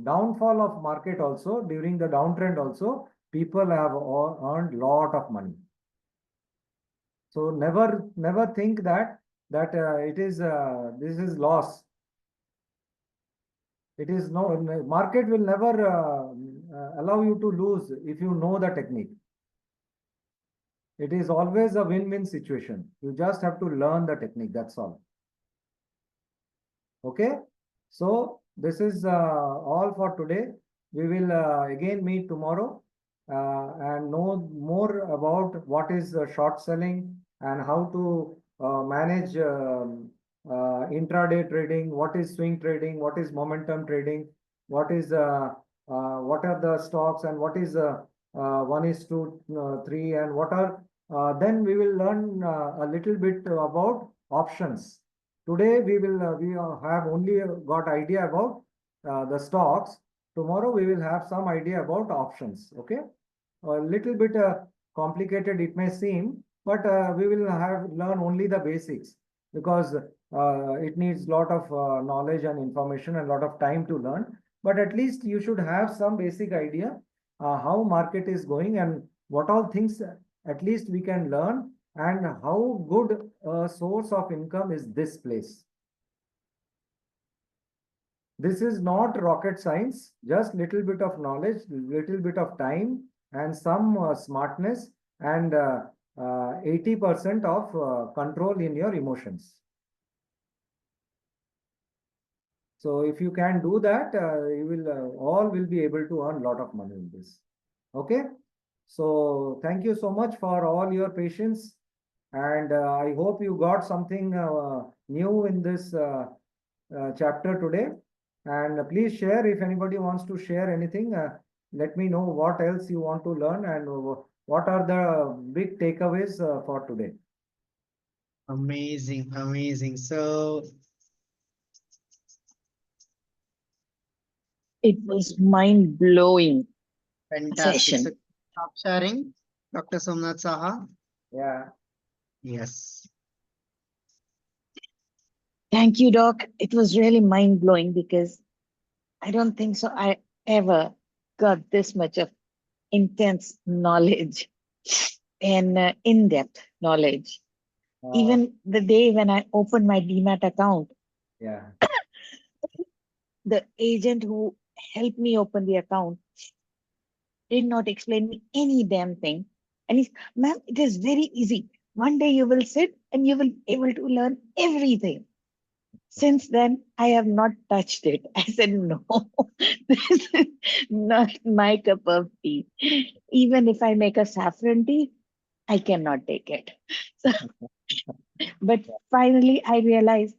downfall of market also, during the downtrend also, people have earned lot of money. So never think that it is this is loss. It is no, market will never allow you to lose if you know the technique. It is always a win-win situation. You just have to learn the technique, that's all. Okay, so this is all for today. We will again meet tomorrow and know more about what is short selling and how to manage intraday trading, what is swing trading, what is momentum trading, what are the stocks, and what is 1:3, and what are then we will learn a little bit about options. Today we have only got idea about the stocks. Tomorrow we will have some idea about options. Okay, a little bit complicated it may seem, but we will have learn only the basics, because it needs lot of knowledge and information and lot of time to learn. But at least you should have some basic idea how market is going and what all things at least we can learn, and how good a source of income is this place. This is not rocket science, just little bit of knowledge, little bit of time, and some smartness, and 80% of control in your emotions. So if you can do that, you will all will be able to earn lot of money in this. Okay. So thank you so much for all your patience, and I hope you got something new in this chapter today. And please share if anybody wants to share anything. Let me know what else you want to learn, and what are the big takeaways for today. Amazing, amazing. So It was mind blowing fantastic. So session. stop sharing, Dr. Somnath Saha. Yeah. Yes. Thank you, Doc. It was really mind blowing because I don't think so. I ever got this much of intense knowledge and in depth knowledge. Even the day when I opened my DMAT account, Yeah. the agent who helped me open the account did not explain me any damn thing. And he's, ma'am, it is very easy. One day you will sit and you will be able to learn everything. Since then, I have not touched it. I said, no, this is not my cup of tea. Even if I make a saffron tea, I cannot take it. So, but finally, I realized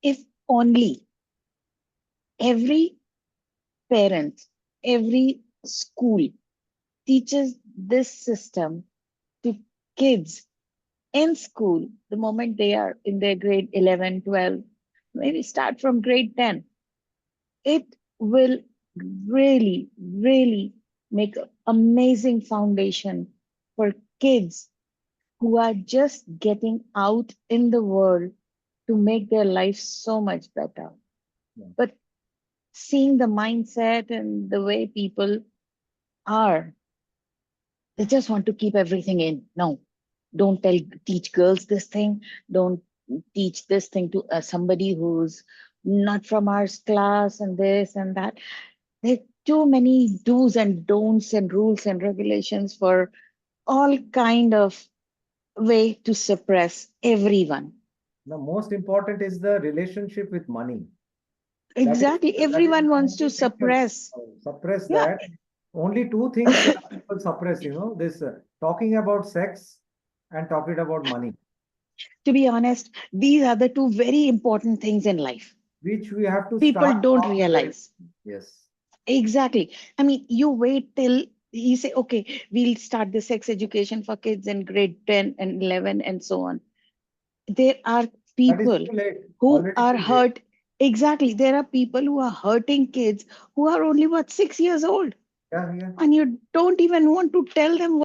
if only every parent, every school teaches this system to kids in school, the moment they are in their grade 11, 12, maybe start from grade 10, it will really, really make an amazing foundation for kids who are just getting out in the world to make their life so much better. Yeah. But seeing the mindset and the way people are, they just want to keep everything in. No, don't teach girls this thing. Don't teach this thing to somebody who's not from our class, and this and that. There are too many do's and don'ts and rules and regulations for all kind of way to suppress everyone. The most important is the relationship with money. Exactly. That is Everyone the wants to only thing you suppress. suppress Yeah. that. Only two things people suppress, this talking about sex and talking about money, To be honest, these are the two very important things in life. which we have to People start don't from the very. realize. Yes. Exactly. I mean, you wait till you say, okay, we'll start the sex education for kids in grade 10 and 11 and so on. There are That is people too late. who Already are too late. hurt. Exactly. There are people who are hurting kids who are only, what, 6 years old. Yeah, yeah. And you don't even want to tell them